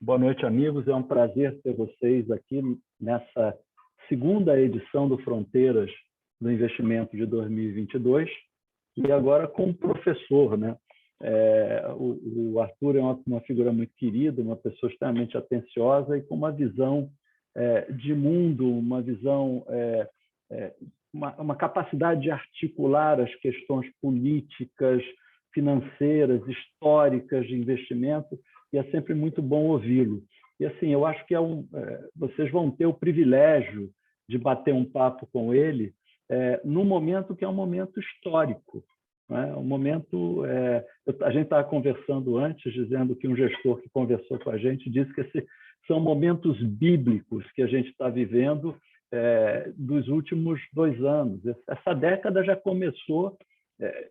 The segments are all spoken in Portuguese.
Boa noite, amigos. É um prazer ter vocês aqui nessa segunda edição do Fronteiras do Investimento de 2022 e agora com um professor, né? O Arthur é uma figura muito querida, uma pessoa extremamente atenciosa e com uma visão de mundo, uma visão, uma capacidade de articular as questões políticas, financeiras, históricas de investimento, e é sempre muito bom ouvi-lo. E assim, eu acho que vocês vão ter o privilégio de bater um papo com ele num momento que é um momento histórico, né? Um momento, a gente estava conversando antes, dizendo que um gestor que conversou com a gente disse que são momentos bíblicos que a gente está vivendo dos últimos 2 anos. Essa década já começou,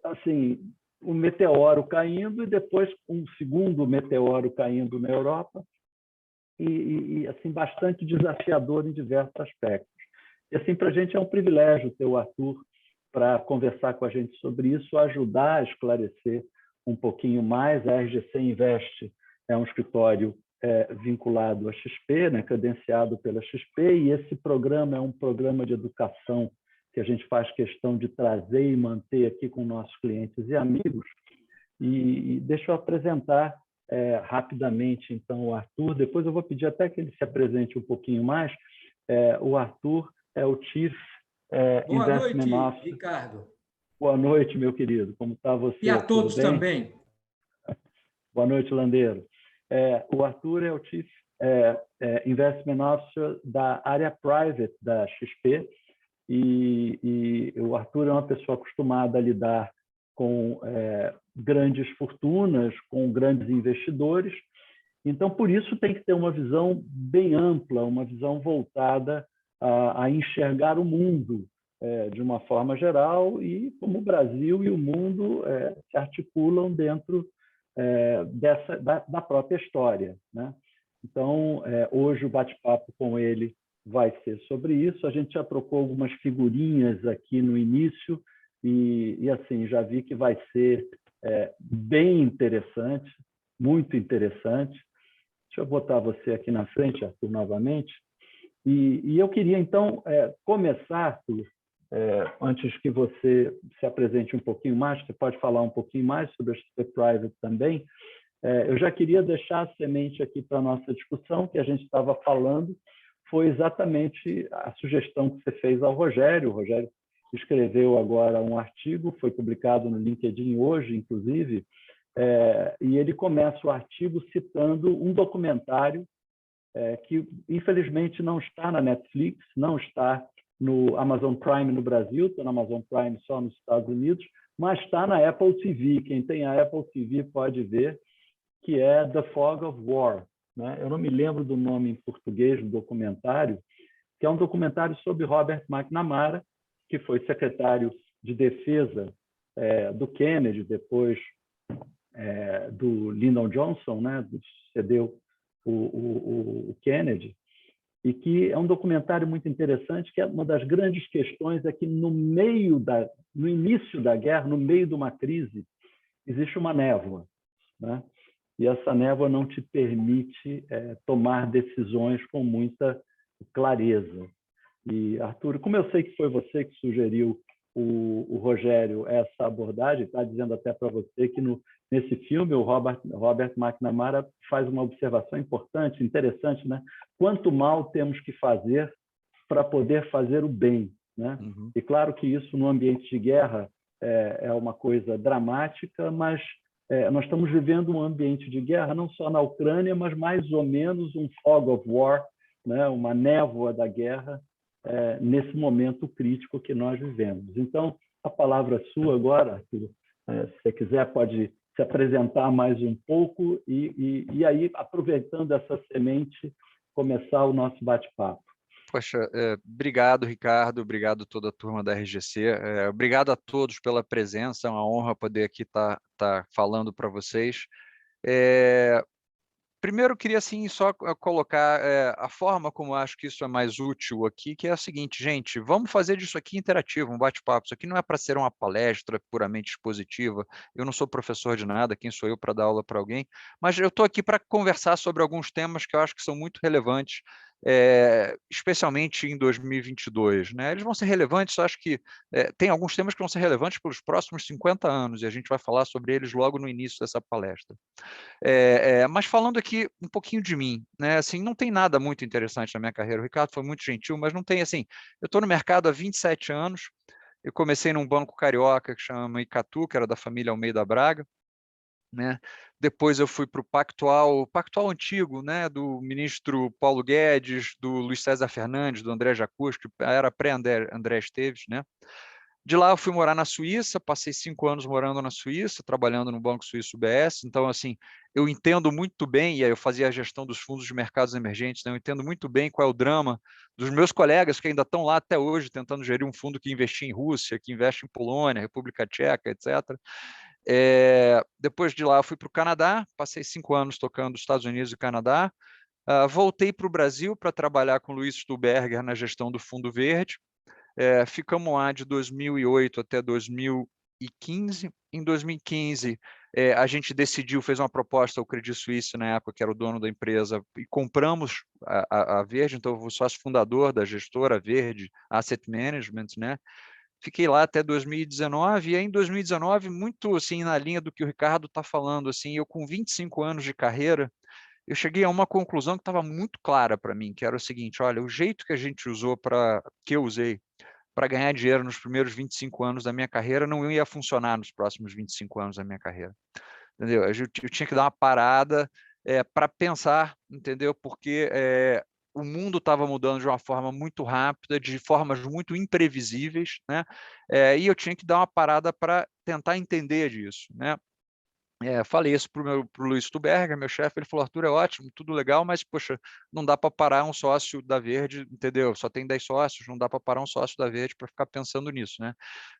assim, um meteoro caindo e depois um segundo meteoro caindo na Europa e assim, bastante desafiador em diversos aspectos. E assim, para a gente é um privilégio ter o Arthur para conversar com a gente sobre isso, ajudar a esclarecer um pouquinho mais. A RGC Invest é um escritório vinculado à XP, né, credenciado pela XP, e esse programa é um programa de educação que a gente faz questão de trazer e manter aqui com nossos clientes e amigos. E deixa eu apresentar rapidamente, então, o Arthur. Depois eu vou pedir até que ele se apresente um pouquinho mais. O Arthur é o Chief Boa Investment noite, Officer. Ricardo. Boa noite, meu querido. Como está você? E a Tudo todos bem? também. Boa noite, Landeiro. O Arthur é o Chief Investment Officer da área private da XP, e o Arthur é uma pessoa acostumada a lidar com grandes fortunas, com grandes investidores. Então, por isso, tem que ter uma visão bem ampla, uma visão voltada a enxergar o mundo de uma forma geral e como o Brasil e o mundo se articulam dentro da própria história, né? Então, hoje o bate-papo com ele vai ser sobre isso. A gente já trocou algumas figurinhas aqui no início e assim, já vi que vai ser bem interessante, muito interessante. Deixa eu botar você aqui na frente, Arthur, novamente. E eu queria, então, começar, Arthur, antes que você se apresente um pouquinho mais, você pode falar um pouquinho mais sobre a XP Private também. Eu já queria deixar a semente aqui para a nossa discussão, que a gente estava falando, foi exatamente a sugestão que você fez ao Rogério. O Rogério escreveu agora um artigo, foi publicado no LinkedIn hoje, inclusive, e ele começa o artigo citando um documentário que, infelizmente, não está na Netflix, não está no Amazon Prime no Brasil, está no Amazon Prime só nos Estados Unidos, mas está na Apple TV. Quem tem a Apple TV pode ver, que é The Fog of War, né? Eu não me lembro do nome em português do documentário, que é um documentário sobre Robert McNamara, que foi secretário de defesa do Kennedy, depois do Lyndon Johnson, né? Sucedeu o Kennedy, e que é um documentário muito interessante, que é uma das grandes questões é que no início da guerra, no meio de uma crise, existe uma névoa, né? E essa névoa não te permite tomar decisões com muita clareza. E, Arthur, como eu sei que foi você que sugeriu o Rogério essa abordagem, está dizendo até para você que nesse filme o Robert McNamara faz uma observação importante, interessante, né? Quanto mal temos que fazer para poder fazer o bem, né? Uhum. E claro que isso no ambiente de guerra é uma coisa dramática, mas nós estamos vivendo um ambiente de guerra não só na Ucrânia, mas mais ou menos um fog of war, né? Uma névoa da guerra nesse momento crítico que nós vivemos. Então, a palavra é sua agora, Arthur. Se você quiser, pode se apresentar mais um pouco e aí, aproveitando essa semente, começar o nosso bate-papo. Poxa, obrigado, Ricardo, obrigado a toda a turma da RGC, obrigado a todos pela presença, é uma honra poder aqui estar falando para vocês. Primeiro, eu queria assim, só colocar a forma como eu acho que isso é mais útil aqui, que é a seguinte, gente, vamos fazer disso aqui interativo, um bate-papo. Isso aqui não é para ser uma palestra puramente expositiva, eu não sou professor de nada, quem sou eu para dar aula para alguém, mas eu estou aqui para conversar sobre alguns temas que eu acho que são muito relevantes, especialmente em 2022. Né? Eles vão ser relevantes, eu acho que tem alguns temas que vão ser relevantes pelos próximos 50 anos, e a gente vai falar sobre eles logo no início dessa palestra. Mas falando aqui um pouquinho de mim, né? Assim, não tem nada muito interessante na minha carreira. O Ricardo foi muito gentil, mas não tem assim. Eu estou no mercado há 27 anos. Eu comecei num banco carioca que chama Icatu, que era da família Almeida Braga, né? Depois eu fui para o Pactual antigo, né? Do ministro Paulo Guedes, do Luiz César Fernandes, do André Jacuz, que era pré-André Esteves, né? De lá eu fui morar na Suíça, passei 5 anos morando na Suíça, trabalhando no Banco Suíço UBS, então assim, eu entendo muito bem, e aí eu fazia a gestão dos fundos de mercados emergentes, né? Eu entendo muito bem qual é o drama dos meus colegas que ainda estão lá até hoje, tentando gerir um fundo que investia em Rússia, que investe em Polônia, República Tcheca, etc. Depois de lá eu fui para o Canadá, passei 5 anos tocando os Estados Unidos e Canadá, voltei para o Brasil para trabalhar com o Luiz Stuberger na gestão do Fundo Verde. Ficamos lá de 2008 até 2015. Em 2015, a gente decidiu, fez uma proposta ao Credit Suisse, na época, que era o dono da empresa, e compramos a Verde, então eu fui sócio fundador da gestora Verde Asset Management, né? Fiquei lá até 2019, e aí em 2019, muito assim, na linha do que o Ricardo está falando, assim, eu com 25 anos de carreira, eu cheguei a uma conclusão que estava muito clara para mim, que era o seguinte, olha, o jeito que a gente usou que eu usei para ganhar dinheiro nos primeiros 25 anos da minha carreira não ia funcionar nos próximos 25 anos da minha carreira. Entendeu? Eu tinha que dar uma parada para pensar, entendeu? Porque o mundo estava mudando de uma forma muito rápida, de formas muito imprevisíveis, né? E eu tinha que dar uma parada para tentar entender disso, né? Falei isso para o Luiz Stuberger, meu chefe, ele falou, Arthur, é ótimo, tudo legal, mas, poxa, não dá para parar um sócio da Verde, entendeu? Só tem 10 sócios, não dá para parar um sócio da Verde para ficar pensando nisso, né?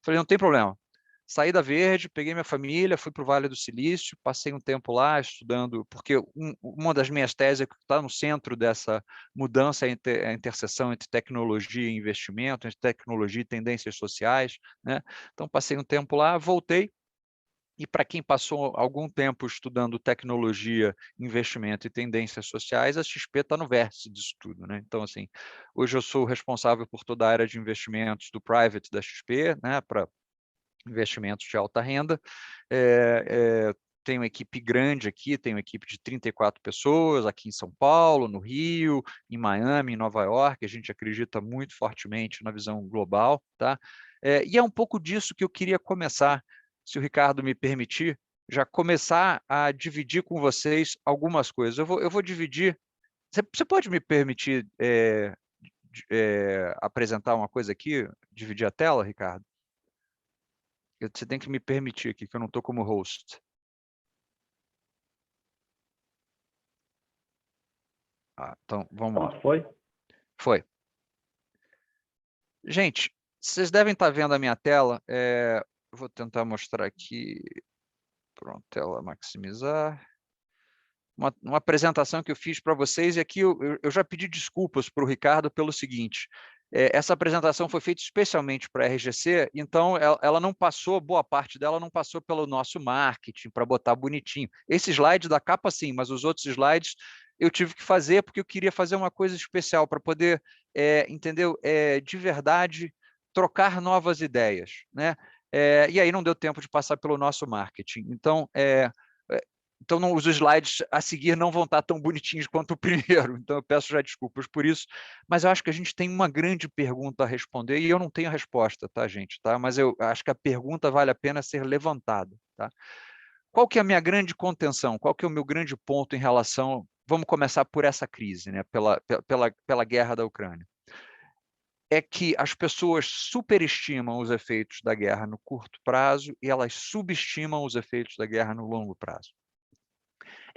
Falei, não tem problema. Saí da Verde, peguei minha família, fui para o Vale do Silício, passei um tempo lá estudando, porque uma das minhas teses que está no centro dessa mudança, a interseção entre tecnologia e investimento, entre tecnologia e tendências sociais, né? Então, passei um tempo lá, voltei. E para quem passou algum tempo estudando tecnologia, investimento e tendências sociais, a XP está no vértice disso tudo, né? Então, assim, hoje eu sou responsável por toda a área de investimentos do private da XP, né? Para investimentos de alta renda. Tenho uma equipe grande aqui, tenho uma equipe de 34 pessoas aqui em São Paulo, no Rio, em Miami, em Nova York. A gente acredita muito fortemente na visão global, tá? E é um pouco disso que eu queria começar, se o Ricardo me permitir, já começar a dividir com vocês algumas coisas. Eu vou dividir. Você pode me permitir apresentar uma coisa aqui, dividir a tela, Ricardo? Você tem que me permitir aqui, que eu não estou como host. Então, vamos lá. Foi? Foi. Gente, vocês devem estar vendo a minha tela. Eu vou tentar mostrar aqui. Pronto, tela maximizar. Uma apresentação que eu fiz para vocês, e aqui eu já pedi desculpas para o Ricardo pelo seguinte, essa apresentação foi feita especialmente para a RGC, então ela não passou, boa parte dela não passou pelo nosso marketing, para botar bonitinho. Esse slide da capa sim, mas os outros slides eu tive que fazer, porque eu queria fazer uma coisa especial, para poder, entendeu? De verdade, trocar novas ideias, né? E aí não deu tempo de passar pelo nosso marketing. Então, então, os slides a seguir não vão estar tão bonitinhos quanto o primeiro, então eu peço já desculpas por isso, mas eu acho que a gente tem uma grande pergunta a responder e eu não tenho a resposta, tá, gente? Tá? Mas eu acho que a pergunta vale a pena ser levantada. Tá? Qual que é a minha grande contenção? Qual que é o meu grande ponto em relação... Vamos começar por essa crise, né? pela guerra da Ucrânia. É que as pessoas superestimam os efeitos da guerra no curto prazo e elas subestimam os efeitos da guerra no longo prazo.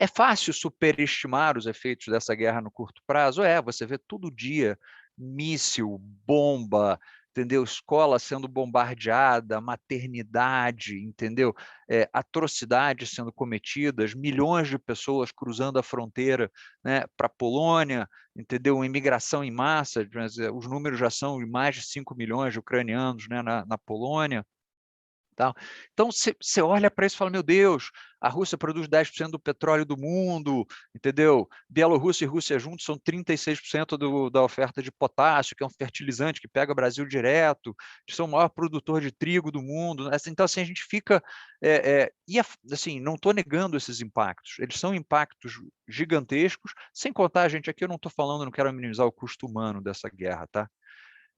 É fácil superestimar os efeitos dessa guerra no curto prazo? Você vê todo dia míssil, bomba, entendeu? Escola sendo bombardeada, maternidade, entendeu? Atrocidades sendo cometidas, milhões de pessoas cruzando a fronteira, né, para a Polônia, entendeu? Imigração em massa, os números já são de mais de 5 milhões de ucranianos, né, na Polônia. Tal. Então, você olha para isso e fala, meu Deus, a Rússia produz 10% do petróleo do mundo, entendeu? Bielorrússia e Rússia juntos são 36% da oferta de potássio, que é um fertilizante que pega o Brasil direto, são o maior produtor de trigo do mundo. Então, assim, a gente fica... assim, não estou negando esses impactos, eles são impactos gigantescos, sem contar, gente, aqui eu não estou falando, não quero minimizar o custo humano dessa guerra, tá?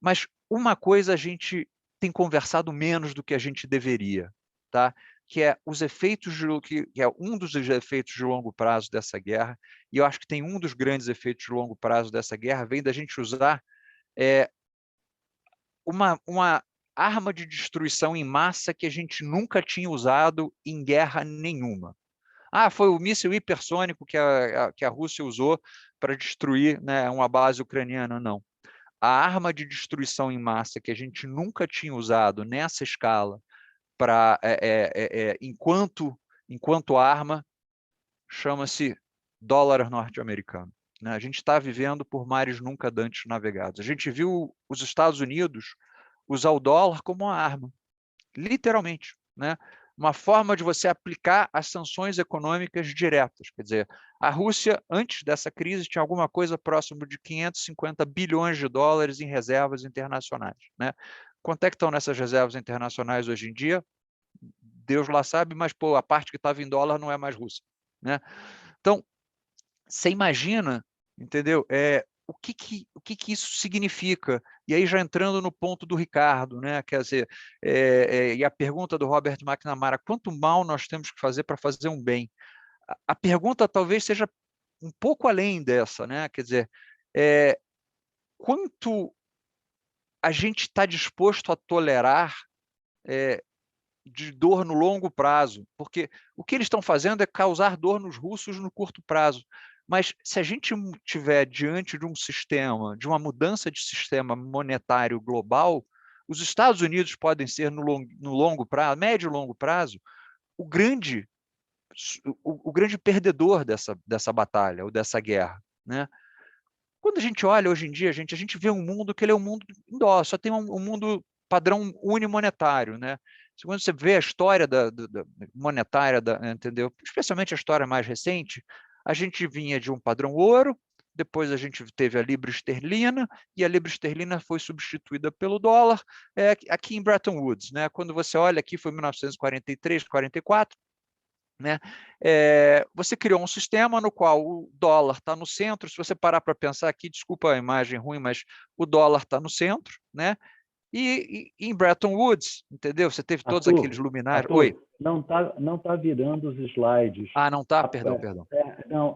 Mas uma coisa a gente tem conversado menos do que a gente deveria, tá? Que é os efeitos que é um dos efeitos de longo prazo dessa guerra, e eu acho que tem um dos grandes efeitos de longo prazo dessa guerra, vem da gente usar uma arma de destruição em massa que a gente nunca tinha usado em guerra nenhuma. Foi o míssil hipersônico que a Rússia usou para destruir, né, uma base ucraniana. Não. A arma de destruição em massa que a gente nunca tinha usado nessa escala para enquanto arma chama-se dólar norte-americano. Né? A gente está vivendo por mares nunca antes navegados. A gente viu os Estados Unidos usar o dólar como uma arma, literalmente, né? Uma forma de você aplicar as sanções econômicas diretas. Quer dizer, a Rússia, antes dessa crise, tinha alguma coisa próximo de 550 bilhões de dólares em reservas internacionais. Né? Quanto é que estão nessas reservas internacionais hoje em dia? Deus lá sabe, mas pô, a parte que estava em dólar não é mais russa. Né? Então, você imagina, entendeu? O que isso significa? E aí já entrando no ponto do Ricardo, né? Quer dizer, e a pergunta do Robert McNamara, quanto mal nós temos que fazer para fazer um bem? A pergunta talvez seja um pouco além dessa, né? Quer dizer, quanto a gente está disposto a tolerar de dor no longo prazo, porque o que eles estão fazendo é causar dor nos russos no curto prazo. Mas se a gente estiver diante de um sistema, de uma mudança de sistema monetário global, os Estados Unidos podem ser, no longo prazo, médio e longo prazo, o grande perdedor dessa batalha, ou dessa guerra. Né? Quando a gente olha hoje em dia, a gente vê um mundo que ele é um mundo em dólar, só tem um mundo padrão unimonetário, né? Quando você vê a história monetária, entendeu? Especialmente a história mais recente, a gente vinha de um padrão ouro, depois a gente teve a libra esterlina, e a libra esterlina foi substituída pelo dólar, aqui em Bretton Woods, né? Quando você olha aqui, foi 1943, 44, né? Você criou um sistema no qual o dólar está no centro. Se você parar para pensar aqui, desculpa a imagem ruim, mas o dólar está no centro, né? E em Bretton Woods, entendeu? Você teve todos aqueles luminares. Oi. Não tá virando os slides. Não tá? Perdão. Não,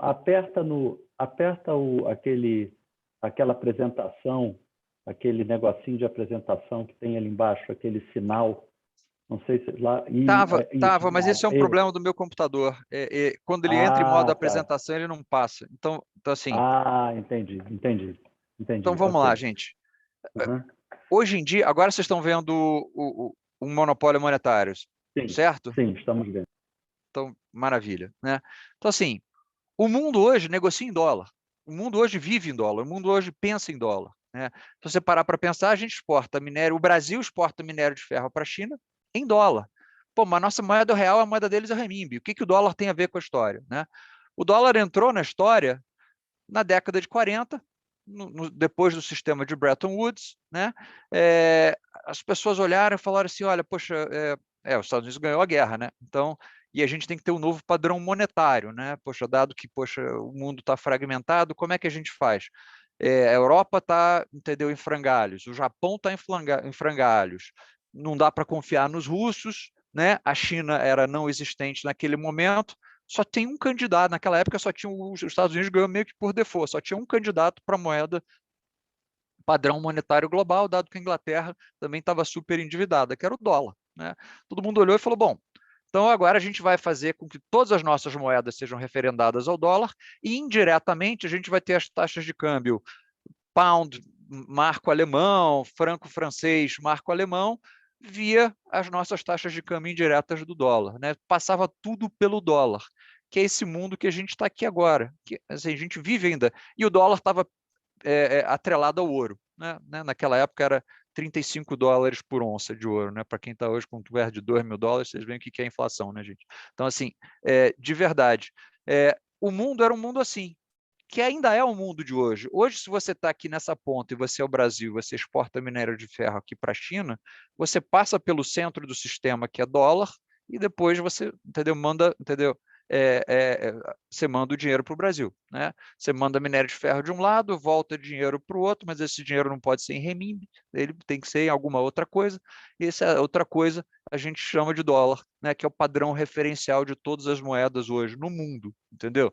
aquela apresentação, aquele negocinho de apresentação que tem ali embaixo, aquele sinal. Não sei se lá... Tava, mas esse é um problema do meu computador. Quando ele entra em modo apresentação, ele não passa. Então assim... entendi. Então vamos lá, gente. Hoje em dia, agora vocês estão vendo um monopólio monetário, certo? Sim, estamos vendo. Então, maravilha. Né? Então assim, o mundo hoje negocia em dólar. O mundo hoje vive em dólar. O mundo hoje pensa em dólar. Né? Se você parar para pensar, a gente exporta minério. O Brasil exporta minério de ferro para a China em dólar. Pô, mas a nossa moeda real, a moeda deles é o renminbi. O que o dólar tem a ver com a história? Né? O dólar entrou na história na década de 40, depois do sistema de Bretton Woods. Né? As pessoas olharam e falaram assim, olha, poxa, os Estados Unidos ganhou a guerra, né? Então, e a gente tem que ter um novo padrão monetário, né? Poxa, dado que o mundo está fragmentado, como é que a gente faz? A Europa está, entendeu, em frangalhos, o Japão está em frangalhos, não dá para confiar nos russos, né? A China era não existente naquele momento, só tem um candidato, naquela época só tinha os Estados Unidos ganhou meio que por default, só tinha um candidato para a moeda padrão monetário global, dado que a Inglaterra também estava super endividada, que era o dólar. Né? Todo mundo olhou e falou, bom, então agora a gente vai fazer com que todas as nossas moedas sejam referendadas ao dólar e indiretamente a gente vai ter as taxas de câmbio pound marco alemão, franco francês, marco alemão, via as nossas taxas de câmbio indiretas do dólar, né? Passava tudo pelo dólar, que é esse mundo que a gente está aqui agora, que assim, a gente vive ainda. E o dólar estava atrelado ao ouro, né? Naquela época era 35 dólares por onça de ouro, né? Para quem está hoje com perto de 2 mil dólares, vocês veem o que é inflação, né, gente? Então, assim, de verdade, o mundo era um mundo assim, que ainda é o mundo de hoje. Hoje, se você está aqui nessa ponta e você é o Brasil, você exporta minério de ferro aqui para a China, você passa pelo centro do sistema, que é dólar, e depois você, entendeu, manda, entendeu? Você manda o dinheiro para o Brasil, né? Você manda minério de ferro de um lado, volta dinheiro para o outro, mas esse dinheiro não pode ser em renminbi, ele tem que ser em alguma outra coisa, e essa outra coisa a gente chama de dólar, né? Que é o padrão referencial de todas as moedas hoje no mundo, entendeu?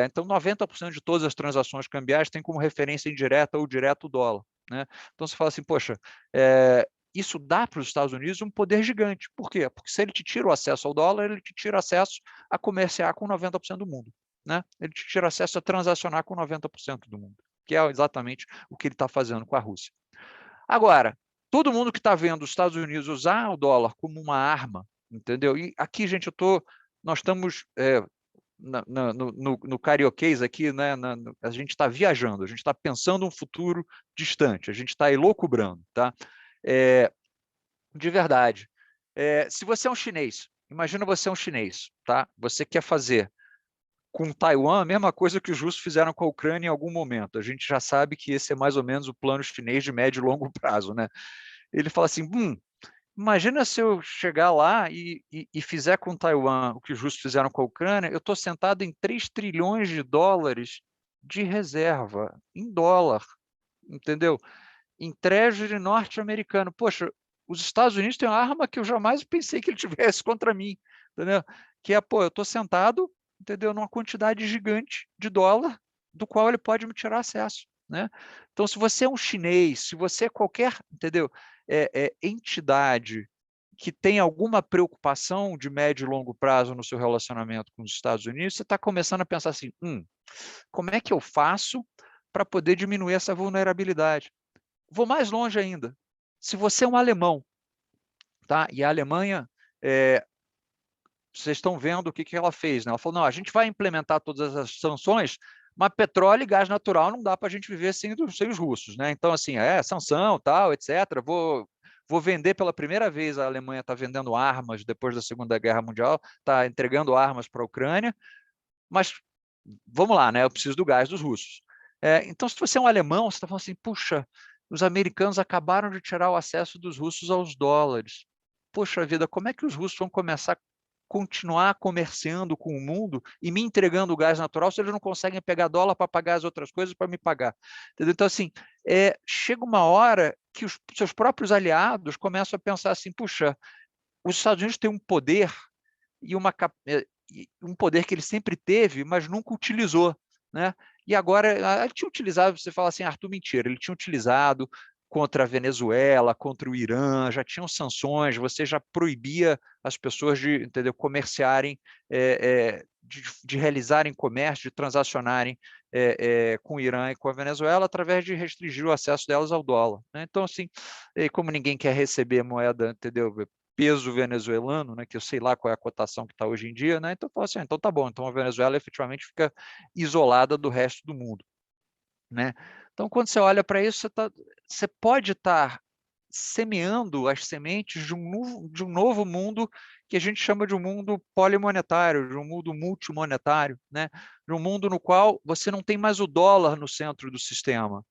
Então, 90% de todas as transações cambiais têm como referência indireta ou direto o dólar, né? Então, você fala assim, poxa, isso dá para os Estados Unidos um poder gigante. Por quê? Porque se ele te tira o acesso ao dólar, ele te tira acesso a comerciar com 90% do mundo, né? Ele te tira acesso a transacionar com 90% do mundo, que é exatamente o que ele está fazendo com a Rússia. Agora, todo mundo que está vendo os Estados Unidos usar o dólar como uma arma, entendeu? E aqui, gente, nós estamos no carioquês aqui, né, a gente está viajando, a gente está pensando um futuro distante, a gente está elucubrando, tá? De verdade. Se você é um chinês, imagina você é um chinês, tá? Você quer fazer com Taiwan a mesma coisa que os russos fizeram com a Ucrânia em algum momento. A gente já sabe que esse é mais ou menos o plano chinês de médio e longo prazo, né? Ele fala assim, imagina se eu chegar lá e fizer com Taiwan o que os russos fizeram com a Ucrânia, eu estou sentado em 3 trilhões de dólares de reserva, em dólar, entendeu? Em treasury norte-americano. Poxa, os Estados Unidos têm uma arma que eu jamais pensei que ele tivesse contra mim, entendeu? Que é, eu estou sentado, entendeu, numa quantidade gigante de dólar, do qual ele pode me tirar acesso, né? Então, se você é um chinês, se você é qualquer, entendeu, entidade que tem alguma preocupação de médio e longo prazo no seu relacionamento com os Estados Unidos, você está começando a pensar assim, como é que eu faço para poder diminuir essa vulnerabilidade? Vou mais longe ainda. Se você é um alemão, tá? E a Alemanha, vocês estão vendo o que ela fez, né? Ela falou, não, a gente vai implementar todas as sanções, mas petróleo e gás natural não dá para a gente viver sem os russos, né? Então, assim, sanção, tal, etc. Vou vender pela primeira vez, a Alemanha está vendendo armas depois da Segunda Guerra Mundial, está entregando armas para a Ucrânia, mas vamos lá, né? Eu preciso do gás dos russos. Então, se você é um alemão, você está falando assim, puxa, os americanos acabaram de tirar o acesso dos russos aos dólares. Poxa vida, como é que os russos vão começar a continuar comerciando com o mundo e me entregando o gás natural se eles não conseguem pegar dólar para pagar as outras coisas para me pagar? Entendeu? Então, assim, chega uma hora que os seus próprios aliados começam a pensar assim, puxa, os Estados Unidos têm um poder e um poder que ele sempre teve, mas nunca utilizou, né? E agora, ele tinha utilizado, você fala assim, Arthur, mentira, ele tinha utilizado contra a Venezuela, contra o Irã, já tinham sanções, você já proibia as pessoas de, entendeu, comerciarem, de realizarem comércio, de transacionarem com o Irã e com a Venezuela através de restringir o acesso delas ao dólar, né? Então, assim, como ninguém quer receber moeda, entendeu, peso venezuelano, né, que eu sei lá qual é a cotação que está hoje em dia, né? Então, assim, então tá bom, então a Venezuela efetivamente fica isolada do resto do mundo, né? Então, quando você olha para isso, você pode estar semeando as sementes de um novo mundo que a gente chama de um mundo polimonetário, de um mundo multimonetário, né? De um mundo no qual você não tem mais o dólar no centro do sistema.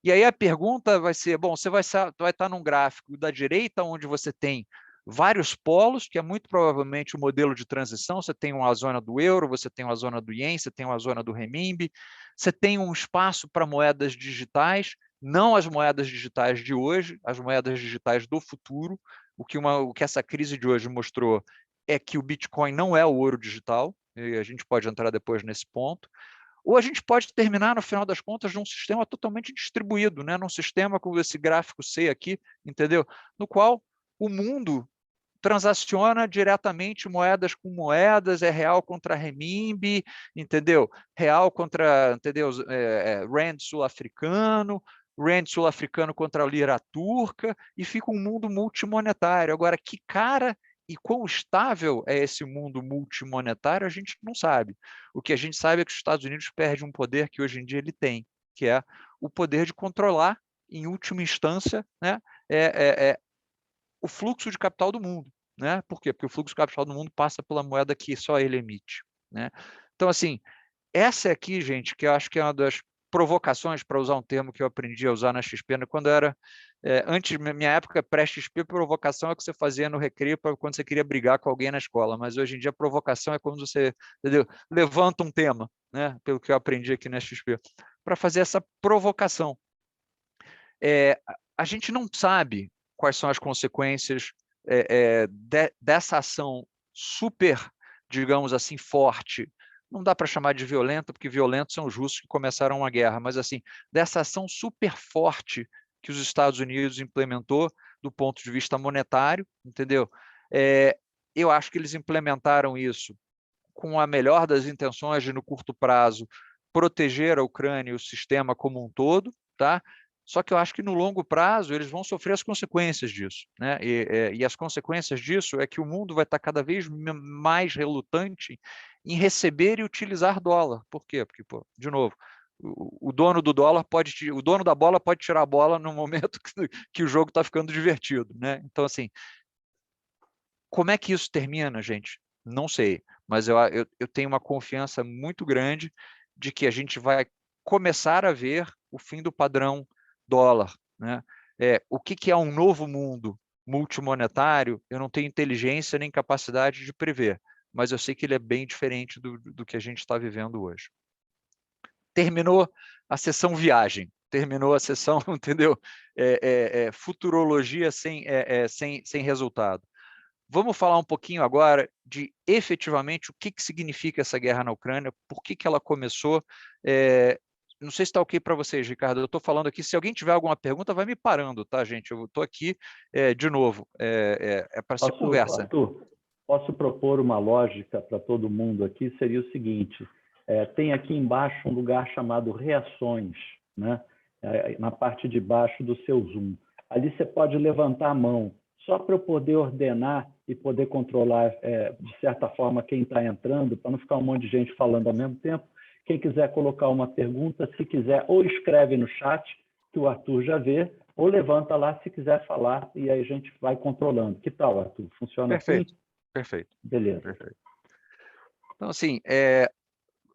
E aí a pergunta vai ser, bom, você vai estar num gráfico da direita, onde você tem vários polos, que é muito provavelmente o modelo de transição, você tem uma zona do euro, você tem uma zona do ien, você tem uma zona do renminbi, você tem um espaço para moedas digitais, não as moedas digitais de hoje, as moedas digitais do futuro. O que essa crise de hoje mostrou é que o Bitcoin não é o ouro digital, e a gente pode entrar depois nesse ponto. Ou a gente pode terminar, no final das contas, num sistema totalmente distribuído, né? Num sistema como esse gráfico C aqui, entendeu? No qual o mundo transaciona diretamente moedas com moedas, é real contra renminbi, entendeu? Real contra, entendeu? Rand sul-africano, rand sul-africano contra a lira turca, e fica um mundo multimonetário. Agora, que cara e quão estável é esse mundo multimonetário, a gente não sabe. O que a gente sabe é que os Estados Unidos perdem um poder que hoje em dia ele tem, que é o poder de controlar, em última instância, né, o fluxo de capital do mundo. Né? Por quê? Porque o fluxo de capital do mundo passa pela moeda que só ele emite. Né? Então, assim, essa aqui, gente, que eu acho que é uma das provocações, para usar um termo que eu aprendi a usar na XP, né? Quando eu era, antes, minha época pré-XP, provocação é o que você fazia no recreio quando você queria brigar com alguém na escola, mas hoje em dia provocação é quando você, entendeu? Levanta um tema, né? Pelo que eu aprendi aqui na XP, para fazer essa provocação. A gente não sabe quais são as consequências dessa ação super, digamos assim, forte. Não dá para chamar de violenta, porque violentos são os russos que começaram uma guerra, mas assim, dessa ação super forte que os Estados Unidos implementou do ponto de vista monetário, entendeu? Eu acho que eles implementaram isso com a melhor das intenções de, no curto prazo, proteger a Ucrânia e o sistema como um todo, tá? Só que eu acho que no longo prazo eles vão sofrer as consequências disso, né? E as consequências disso é que o mundo vai estar cada vez mais relutante em receber e utilizar dólar. Por quê? Porque, pô, de novo, o dono do dólar pode, o dono da bola pode tirar a bola no momento que o jogo está ficando divertido, né? Então, assim, como é que isso termina, gente? Não sei, mas eu tenho uma confiança muito grande de que a gente vai começar a ver o fim do padrão dólar. Né? O que é um novo mundo multimonetário? Eu não tenho inteligência nem capacidade de prever, mas eu sei que ele é bem diferente do que a gente está vivendo hoje. Terminou a sessão viagem, terminou a sessão, entendeu? Futurologia sem resultado. Vamos falar um pouquinho agora de efetivamente o que significa essa guerra na Ucrânia, por que ela começou. Não sei se está ok para vocês, Ricardo. Eu estou falando aqui. Se alguém tiver alguma pergunta, vai me parando, tá, gente? Eu estou aqui de novo. Para ser conversa. Arthur, posso propor uma lógica para todo mundo aqui? Seria o seguinte: tem aqui embaixo um lugar chamado reações, né? Na parte de baixo do seu Zoom. Ali você pode levantar a mão, só para eu poder ordenar e poder controlar, de certa forma, quem está entrando, para não ficar um monte de gente falando ao mesmo tempo. Quem quiser colocar uma pergunta, se quiser, ou escreve no chat, que o Arthur já vê, ou levanta lá se quiser falar, e aí a gente vai controlando. Que tal, Arthur? Funciona Perfeito, assim? Perfeito. Beleza. Perfeito. Então, assim,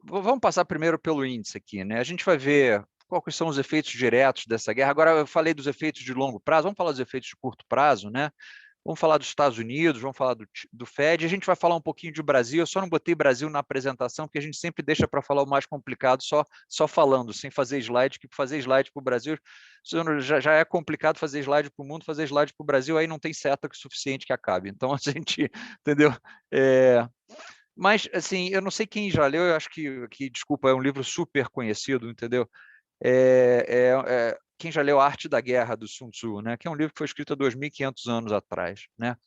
vamos passar primeiro pelo índice aqui, né? A gente vai ver quais são os efeitos diretos dessa guerra. Agora, eu falei dos efeitos de longo prazo, vamos falar dos efeitos de curto prazo, né? Vamos falar dos Estados Unidos, vamos falar do Fed, a gente vai falar um pouquinho de Brasil. Eu só não botei Brasil na apresentação, porque a gente sempre deixa para falar o mais complicado só falando, sem fazer slide, que fazer slide para o Brasil já é complicado, fazer slide para o mundo, fazer slide para o Brasil, aí não tem seta suficiente que acabe. Então, a gente, entendeu? Mas, assim, eu não sei quem já leu, eu acho que desculpa, é um livro super conhecido, entendeu? Quem já leu A Arte da Guerra, do Sun Tzu, né? Que é um livro que foi escrito há 2.500 anos atrás. Né?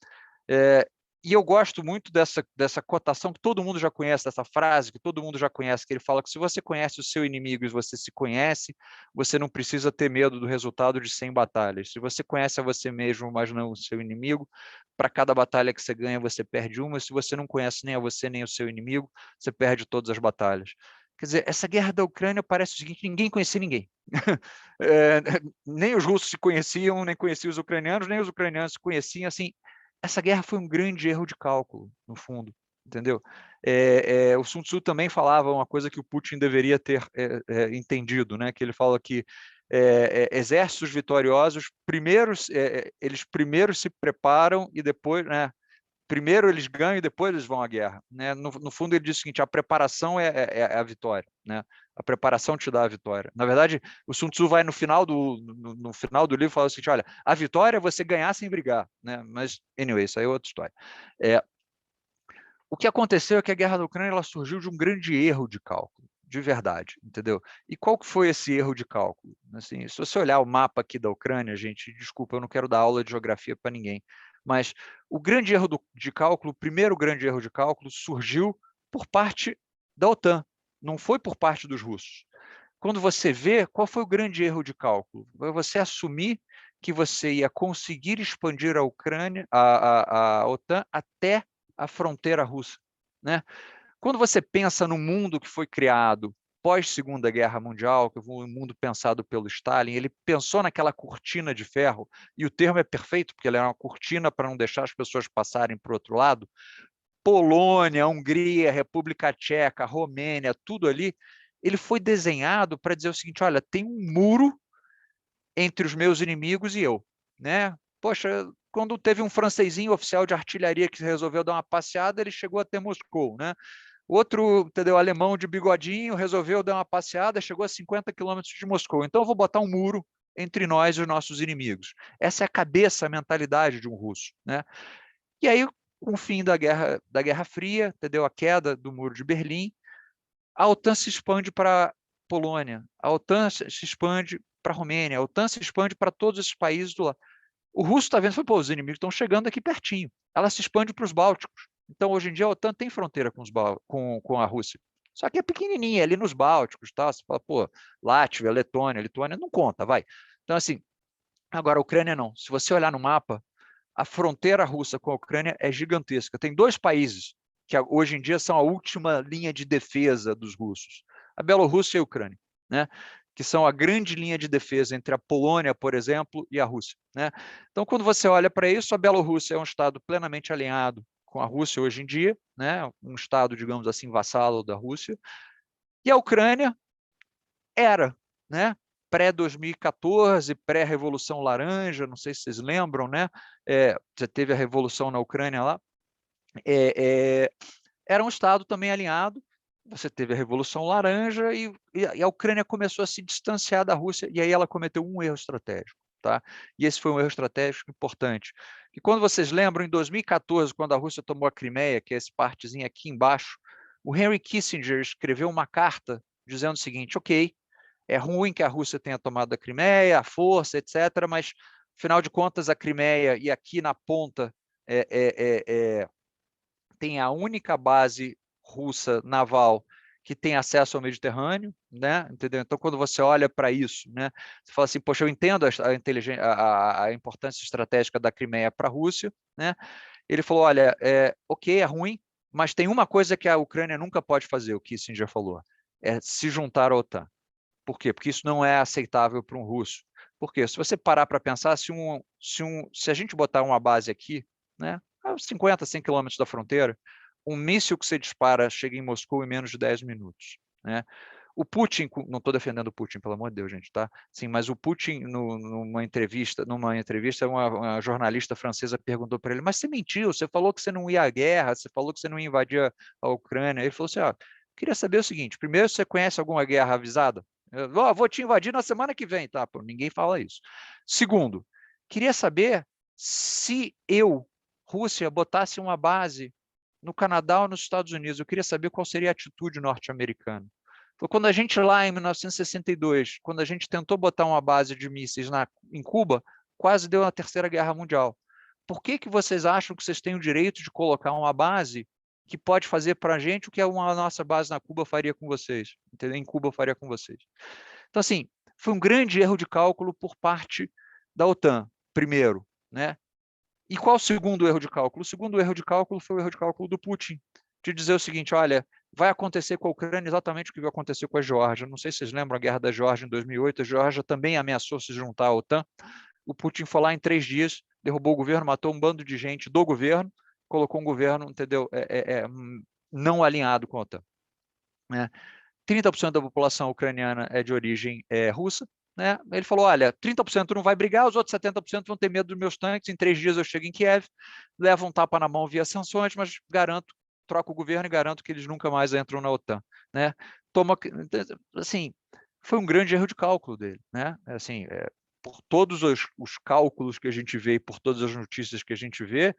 E eu gosto muito dessa cotação que todo mundo já conhece, dessa frase que todo mundo já conhece, que ele fala que se você conhece o seu inimigo e você se conhece, você não precisa ter medo do resultado de 100 batalhas. Se você conhece a você mesmo, mas não o seu inimigo, para cada batalha que você ganha, você perde uma. Se você não conhece nem a você nem o seu inimigo, você perde todas as batalhas. Quer dizer, essa guerra da Ucrânia parece o seguinte: ninguém conhecia ninguém. Nem os russos se conheciam, nem conheciam os ucranianos, nem os ucranianos se conheciam. Assim, essa guerra foi um grande erro de cálculo, no fundo, entendeu? O Sun Tzu também falava uma coisa que o Putin deveria ter entendido, né? Que ele fala que exércitos vitoriosos, eles primeiro se preparam e depois, né? Primeiro eles ganham e depois eles vão à guerra. Né? No fundo, ele diz o seguinte: a preparação é a vitória. Né? A preparação te dá a vitória. Na verdade, o Sun Tzu vai no final do livro falar o seguinte: olha, a vitória é você ganhar sem brigar. Né? Mas, anyway, isso aí é outra história. O que aconteceu é que a guerra da Ucrânia ela surgiu de um grande erro de cálculo, de verdade, entendeu? E qual que foi esse erro de cálculo? Assim, se você olhar o mapa aqui da Ucrânia, gente, desculpa, eu não quero dar aula de geografia para ninguém, mas o grande erro de cálculo, o primeiro grande erro de cálculo surgiu por parte da OTAN, não foi por parte dos russos. quando você vê, qual foi o grande erro de cálculo? Foi você assumir que você ia conseguir expandir a Ucrânia, a OTAN até a fronteira russa, né? Quando você pensa no mundo que foi criado pós-Segunda Guerra Mundial, que foi um mundo pensado pelo Stalin, ele pensou naquela cortina de ferro, e o termo é perfeito, porque ele era uma cortina para não deixar as pessoas passarem para o outro lado. Polônia, Hungria, República Tcheca, Romênia, tudo ali, ele foi desenhado para dizer o seguinte, olha, tem um muro entre os meus inimigos e eu, né? Poxa, quando teve um francesinho oficial de artilharia que resolveu dar uma passeada, ele chegou até Moscou, né? Outro, entendeu, alemão de bigodinho resolveu dar uma passeada, chegou a 50 quilômetros de Moscou. Então eu vou botar um muro entre nós e os nossos inimigos. Essa é a cabeça, a mentalidade de um russo, né? E aí, com o fim da Guerra Fria, entendeu, a queda do Muro de Berlim, a OTAN se expande para a Polônia, a OTAN se expande para a Romênia, a OTAN se expande para todos esses países do lado. O russo está vendo, pô, os inimigos estão chegando aqui pertinho. Ela se expande para os Bálticos. Então, hoje em dia, a OTAN tem fronteira com a Rússia. Só que é pequenininha, ali nos Bálticos, tá? Você fala, pô, Látvia, Letônia, Lituânia, não conta, vai. Então, assim, agora a Ucrânia não. Se você olhar no mapa, a fronteira russa com a Ucrânia é gigantesca. Tem dois países que hoje em dia são a última linha de defesa dos russos, a Bielorrússia e a Ucrânia, né? Que são a grande linha de defesa entre a Polônia, por exemplo, e a Rússia, né? Então, quando você olha para isso, a Bielorrússia é um estado plenamente alinhado com a Rússia hoje em dia, né? Um estado, digamos assim, vassalo da Rússia, e a Ucrânia era, né? Pré-2014, pré-Revolução Laranja, não sei se vocês lembram, né? Você teve a Revolução na Ucrânia lá. Era um Estado também alinhado, você teve a Revolução Laranja e a Ucrânia começou a se distanciar da Rússia, e aí ela cometeu um erro estratégico. Tá? E esse foi um erro estratégico importante. E quando vocês lembram, em 2014, quando a Rússia tomou a Crimeia, que é esse partezinho aqui embaixo, o Henry Kissinger escreveu uma carta dizendo o seguinte, ok, é ruim que a Rússia tenha tomado a Crimeia, a força, etc., mas, afinal de contas, a Crimeia e aqui na ponta tem a única base russa naval que tem acesso ao Mediterrâneo, né? Entendeu? Então, quando você olha para isso, né, você fala assim, poxa, eu entendo a importância estratégica da Crimeia para a Rússia, né? Ele falou, olha, ok, é ruim, mas tem uma coisa que a Ucrânia nunca pode fazer, o Kissinger falou, é se juntar à OTAN. Por quê? Porque isso não é aceitável para um russo. Por quê? Se você parar para pensar, se a gente botar uma base aqui, né, a 50, 100 quilômetros da fronteira, um míssil que você dispara chega em Moscou em menos de 10 minutos. Né? O Putin, não estou defendendo o Putin, pelo amor de Deus, gente, tá? Sim, mas o Putin, numa entrevista, uma jornalista francesa perguntou para ele, mas você mentiu, você falou que você não ia à guerra, você falou que você não ia invadir a Ucrânia. Ele falou assim, ó, queria saber o seguinte, primeiro, você conhece alguma guerra avisada? Vou te invadir na semana que vem, tá? Pô, ninguém fala isso. Segundo, queria saber se eu, Rússia, botasse uma base no Canadá ou nos Estados Unidos, eu queria saber qual seria a atitude norte-americana. Foi quando a gente lá em 1962, quando a gente tentou botar uma base de mísseis em Cuba, quase deu a Terceira Guerra Mundial. Por que vocês acham que vocês têm o direito de colocar uma base que pode fazer para a gente o que a nossa base na Cuba faria com vocês, entendeu? Em Cuba faria com vocês. Então, assim, foi um grande erro de cálculo por parte da OTAN, primeiro, né? E qual o segundo erro de cálculo? O segundo erro de cálculo foi o erro de cálculo do Putin, de dizer o seguinte, olha, vai acontecer com a Ucrânia exatamente o que aconteceu com a Geórgia. Não sei se vocês lembram a guerra da Geórgia em 2008, a Geórgia também ameaçou se juntar à OTAN. O Putin foi lá em 3 dias, derrubou o governo, matou um bando de gente do governo, colocou um governo, entendeu, não alinhado com a OTAN. 30% da população ucraniana é de origem russa, né? Ele falou, olha, 30% não vai brigar, os outros 70% vão ter medo dos meus tanques, em 3 dias eu chego em Kiev, levo um tapa na mão via sanções, mas garanto, troco o governo e garanto que eles nunca mais entram na OTAN, né? Assim, foi um grande erro de cálculo dele, né? Assim, por todos os cálculos que a gente vê e por todas as notícias que a gente vê,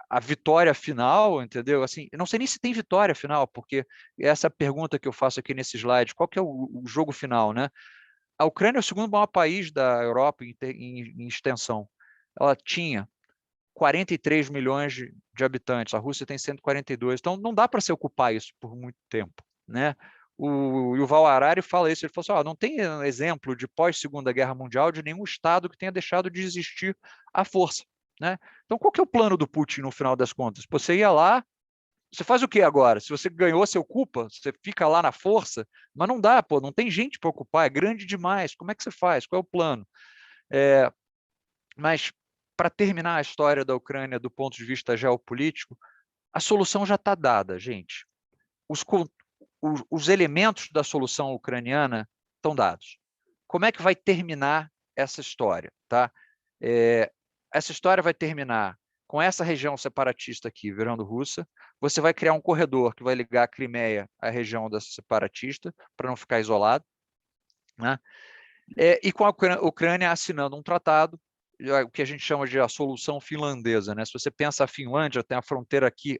a vitória final, entendeu? Assim, eu não sei nem se tem vitória final, porque essa é a pergunta que eu faço aqui nesse slide, qual que é o jogo final, né? A Ucrânia é o segundo maior país da Europa em extensão. Ela tinha 43 milhões de habitantes, a Rússia tem 142, então não dá para se ocupar isso por muito tempo, né? o Yuval Harari fala isso, ele falou assim, não tem exemplo de pós-Segunda Guerra Mundial de nenhum Estado que tenha deixado de existir à força, né? Então, qual que é o plano do Putin no final das contas? Você ia lá, você faz o que agora? Se você ganhou, você ocupa? Você fica lá na força? Mas não dá, pô, não tem gente para ocupar, é grande demais. Como é que você faz? Qual é o plano? Mas, para terminar a história da Ucrânia do ponto de vista geopolítico, a solução já está dada, gente. Os elementos da solução ucraniana estão dados. Como é que vai terminar essa história? Tá? Essa história vai terminar com essa região separatista aqui virando russa. Você vai criar um corredor que vai ligar a Crimeia à região dessa separatista, para não ficar isolado, né? E com a Ucrânia assinando um tratado, o que a gente chama de a solução finlandesa, né? Se você pensa a Finlândia, tem a fronteira aqui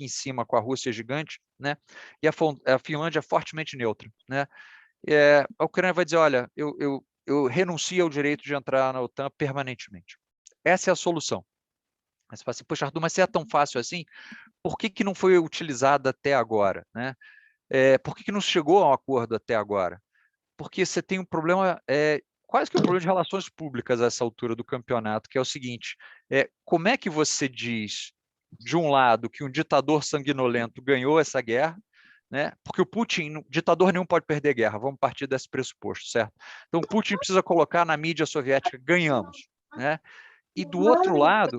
em cima com a Rússia gigante, né? E a Finlândia é fortemente neutra, né? A Ucrânia vai dizer, olha, eu renuncio ao direito de entrar na OTAN permanentemente. Essa é a solução. Mas você fala assim, poxa, Arthur, mas se é tão fácil assim, por que não foi utilizada até agora, né? Por que não chegou a um acordo até agora? Porque você tem um problema, quase que um problema de relações públicas a essa altura do campeonato, que é o seguinte, como é que você diz, de um lado, que um ditador sanguinolento ganhou essa guerra, né? Porque o Putin, ditador nenhum pode perder guerra, vamos partir desse pressuposto, certo? Então, o Putin precisa colocar na mídia soviética, ganhamos, né? E do outro lado,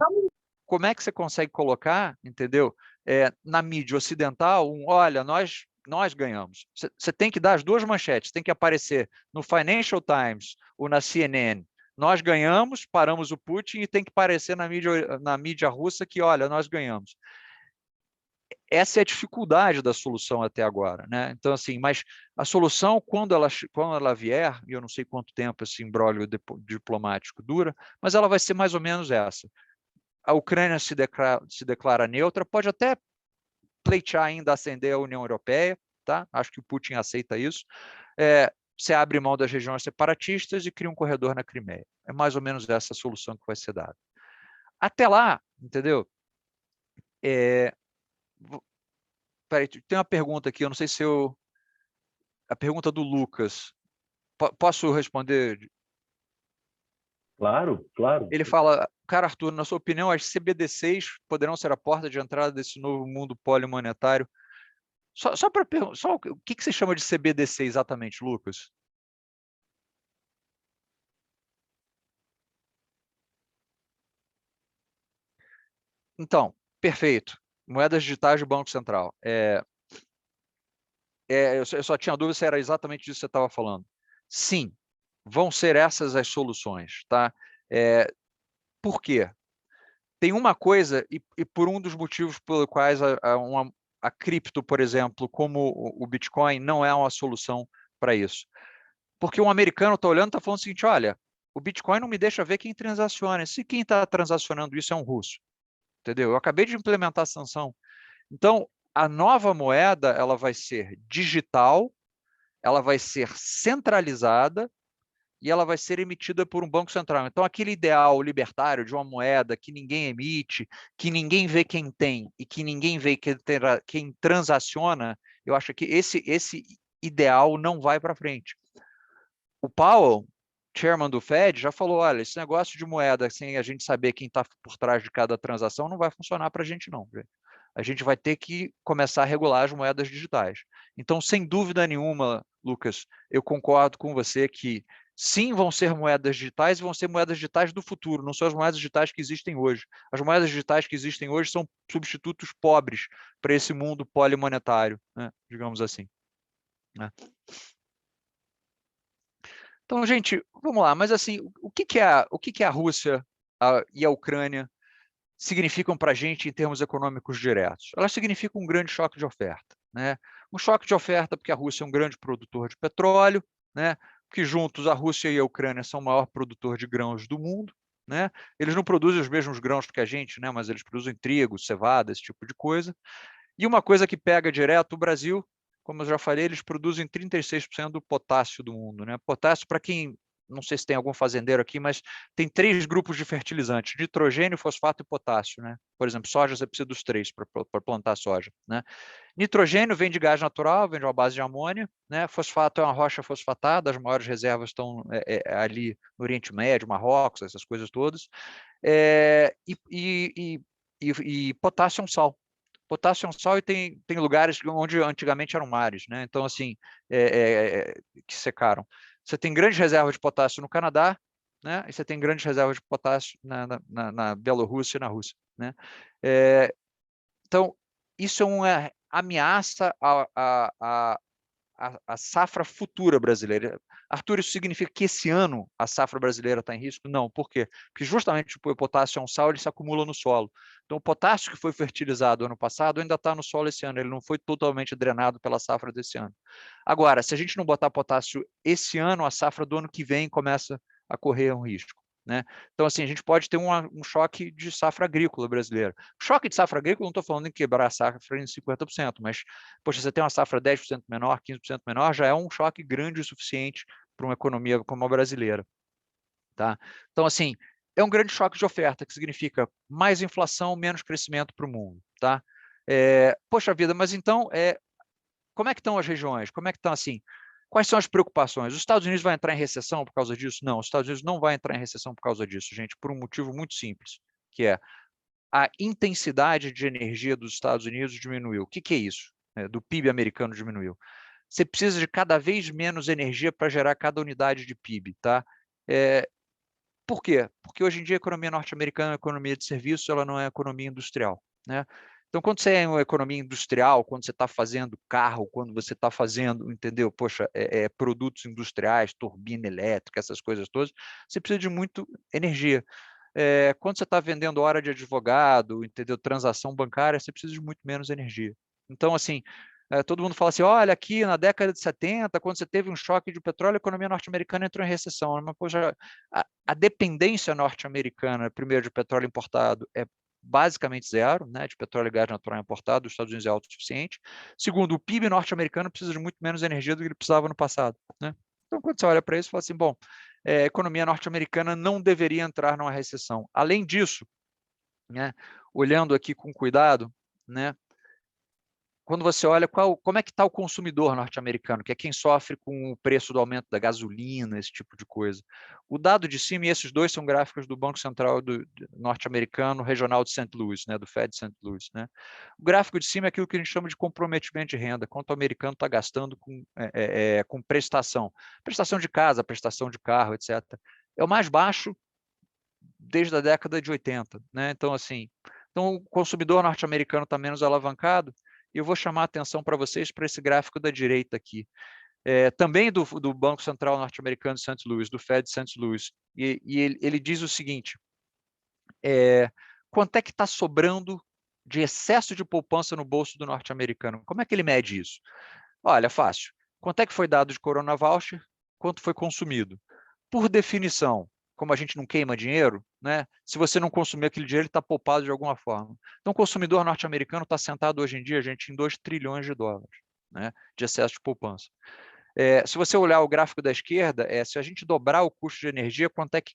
como é que você consegue colocar, entendeu? Na mídia ocidental, olha, nós ganhamos. Você tem que dar as duas manchetes, tem que aparecer no Financial Times ou na CNN. Nós ganhamos, paramos o Putin, e tem que aparecer na mídia russa que, olha, nós ganhamos. Essa é a dificuldade da solução até agora, né? Então, assim, mas a solução, quando ela vier, e eu não sei quanto tempo esse imbróglio diplomático dura, mas ela vai ser mais ou menos essa. A Ucrânia se declara neutra, pode até pleitear ainda ascender a União Europeia, tá? Acho que o Putin aceita isso. Você abre mão das regiões separatistas e cria um corredor na Crimeia. É mais ou menos essa a solução que vai ser dada. Até lá, entendeu? Peraí, tem uma pergunta aqui, eu não sei se eu... A pergunta do Lucas. Posso responder? Claro, claro. Ele fala, cara, Arthur, na sua opinião, as CBDCs poderão ser a porta de entrada desse novo mundo polimonetário? Só para perguntar, o que você chama de CBDC exatamente, Lucas? Então, perfeito. Moedas digitais do Banco Central. Eu só tinha dúvida se era exatamente disso que você estava falando. Sim, vão ser essas as soluções, tá? Por quê? Tem uma coisa, e por um dos motivos pelos quais a cripto, por exemplo, como o Bitcoin, não é uma solução para isso. Porque um americano está olhando e está falando o seguinte, olha, o Bitcoin não me deixa ver quem transaciona. Se quem está transacionando isso é um russo, entendeu? Eu acabei de implementar a sanção. Então, a nova moeda, ela vai ser digital, ela vai ser centralizada e ela vai ser emitida por um banco central. Então, aquele ideal libertário de uma moeda que ninguém emite, que ninguém vê quem tem e que ninguém vê quem transaciona, eu acho que esse ideal não vai para frente. O Powell, chairman do Fed, já falou, olha, esse negócio de moeda sem a gente saber quem está por trás de cada transação não vai funcionar para a gente não. A gente vai ter que começar a regular as moedas digitais. Então, sem dúvida nenhuma, Lucas, eu concordo com você que sim, vão ser moedas digitais e vão ser moedas digitais do futuro, não são as moedas digitais que existem hoje. As moedas digitais que existem hoje são substitutos pobres para esse mundo polimonetário, né? Digamos assim, né? Então, gente, vamos lá. Mas assim, o que a Rússia e a Ucrânia significam para a gente em termos econômicos diretos? Elas significam um grande choque de oferta, né? Um choque de oferta porque a Rússia é um grande produtor de petróleo, né? Porque juntos a Rússia e a Ucrânia são o maior produtor de grãos do mundo, né? Eles não produzem os mesmos grãos que a gente, né? Mas eles produzem trigo, cevada, esse tipo de coisa. E uma coisa que pega direto o Brasil, como eu já falei, eles produzem 36% do potássio do mundo, né? Potássio, para quem não sei se tem algum fazendeiro aqui, mas tem 3 grupos de fertilizantes: nitrogênio, fosfato e potássio, né? Por exemplo, soja, você precisa dos 3 para plantar soja, né? Nitrogênio vem de gás natural, vem de uma base de amônia, né? Fosfato é uma rocha fosfatada, as maiores reservas estão ali no Oriente Médio, Marrocos, essas coisas todas. E potássio é um sal. Potássio é um sal e tem lugares onde antigamente eram mares, né? Então, assim, que secaram. Você tem grandes reservas de potássio no Canadá, né? E você tem grandes reservas de potássio na Bielorrússia e na Rússia, né? Então, isso é uma ameaça à safra futura brasileira. Arthur, isso significa que esse ano a safra brasileira está em risco? Não. Por quê? Porque justamente o potássio é um sal, ele se acumula no solo. Então, o potássio que foi fertilizado ano passado ainda está no solo esse ano, ele não foi totalmente drenado pela safra desse ano. Agora, se a gente não botar potássio esse ano, a safra do ano que vem começa a correr um risco, né? Então, assim, a gente pode ter um choque de safra agrícola brasileira. Choque de safra agrícola, não estou falando em quebrar a safra em 50%, mas, poxa, você tem uma safra 10% menor, 15% menor, já é um choque grande o suficiente para uma economia como a brasileira, tá? Então, assim, é um grande choque de oferta, que significa mais inflação, menos crescimento para o mundo, tá? Poxa vida, mas então, como é que estão as regiões? Como é que estão, assim? Quais são as preocupações? Os Estados Unidos vai entrar em recessão por causa disso? Não, os Estados Unidos não vai entrar em recessão por causa disso, gente, por um motivo muito simples, que é a intensidade de energia dos Estados Unidos diminuiu. O que é isso? Do PIB americano diminuiu. Você precisa de cada vez menos energia para gerar cada unidade de PIB, tá? Por quê? Porque hoje em dia a economia norte-americana é uma economia de serviços, ela não é economia industrial, né? Então, quando você é uma economia industrial, quando você está fazendo carro, quando você está fazendo, entendeu? Poxa, produtos industriais, turbina elétrica, essas coisas todas, você precisa de muito energia. Quando você está vendendo hora de advogado, entendeu? Transação bancária, você precisa de muito menos energia. Então, assim, todo mundo fala assim, olha, aqui na década de 70, quando você teve um choque de petróleo, a economia norte-americana entrou em recessão. Mas, poxa, a dependência norte-americana, primeiro, de petróleo importado é basicamente zero, né, de petróleo e gás natural importado, dos Estados Unidos é autossuficiente. Segundo, o PIB norte-americano precisa de muito menos energia do que ele precisava no passado, né? Então, quando você olha para isso, você fala assim, bom, a economia norte-americana não deveria entrar numa recessão. Além disso, né, olhando aqui com cuidado, né, quando você olha como é que está o consumidor norte-americano, que é quem sofre com o preço do aumento da gasolina, esse tipo de coisa. O dado de cima, e esses dois são gráficos do Banco Central norte-americano regional de St. Louis, né, do Fed de St. Louis. Né? O gráfico de cima é aquilo que a gente chama de comprometimento de renda, quanto o americano está gastando com prestação. Prestação de casa, prestação de carro, etc. É o mais baixo desde a década de 80. Né? Então, assim, o consumidor norte-americano está menos alavancado. E eu vou chamar a atenção para vocês para esse gráfico da direita aqui. Também do Banco Central norte-americano de St. Louis, do Fed de St. Louis. E ele diz o seguinte, quanto é que está sobrando de excesso de poupança no bolso do norte-americano? Como é que ele mede isso? Olha, fácil. Quanto é que foi dado de Corona Voucher? Quanto foi consumido? Por definição, como a gente não queima dinheiro, né? Se você não consumir aquele dinheiro, ele está poupado de alguma forma. Então, o consumidor norte-americano está sentado hoje em dia, gente, em 2 trilhões de dólares, né, de excesso de poupança. Se você olhar o gráfico da esquerda, se a gente dobrar o custo de energia, quanto é que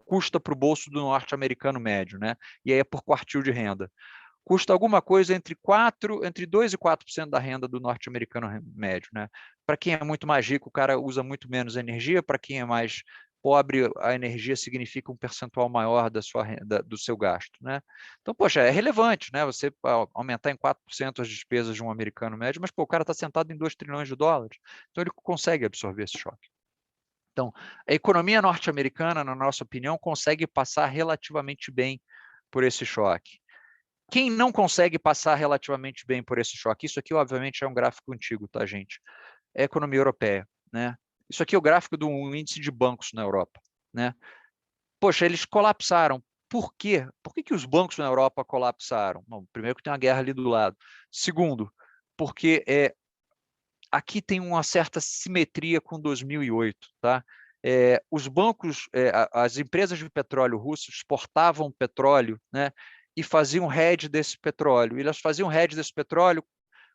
custa para o bolso do norte-americano médio, né? E aí é por quartil de renda. Custa alguma coisa entre 2% e 4% da renda do norte-americano médio, né? Para quem é muito mais rico, o cara usa muito menos energia, para quem é mais pobre, a energia significa um percentual maior do seu gasto, né? Então, poxa, é relevante, né? Você aumentar em 4% as despesas de um americano médio, mas pô, o cara está sentado em 2 trilhões de dólares, então ele consegue absorver esse choque. Então, a economia norte-americana, na nossa opinião, consegue passar relativamente bem por esse choque. Quem não consegue passar relativamente bem por esse choque? Isso aqui, obviamente, é um gráfico antigo, tá, gente? É a economia europeia, né? Isso aqui é o gráfico do índice de bancos na Europa, né? Poxa, eles colapsaram. Por quê? Por que os bancos na Europa colapsaram? Bom, primeiro que tem uma guerra ali do lado. Segundo, porque aqui tem uma certa simetria com 2008, tá? Os bancos, as empresas de petróleo russas exportavam petróleo, né? E faziam hedge desse petróleo. E elas faziam hedge desse petróleo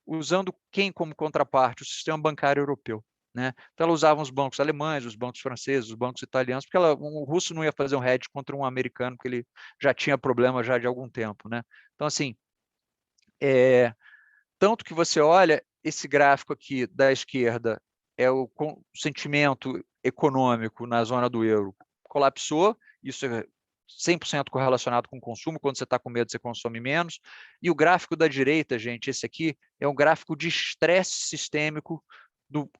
usando quem como contraparte? O sistema bancário europeu. né? Então, ela usava os bancos alemães, os bancos franceses, os bancos italianos, porque o russo não ia fazer um hedge contra um americano, porque ele já tinha problema já de algum tempo, né? Então, assim, tanto que você olha esse gráfico aqui da esquerda, é o sentimento econômico na zona do euro colapsou, isso é 100% correlacionado com o consumo, quando você está com medo, você consome menos. E o gráfico da direita, gente, esse aqui, é um gráfico de estresse sistêmico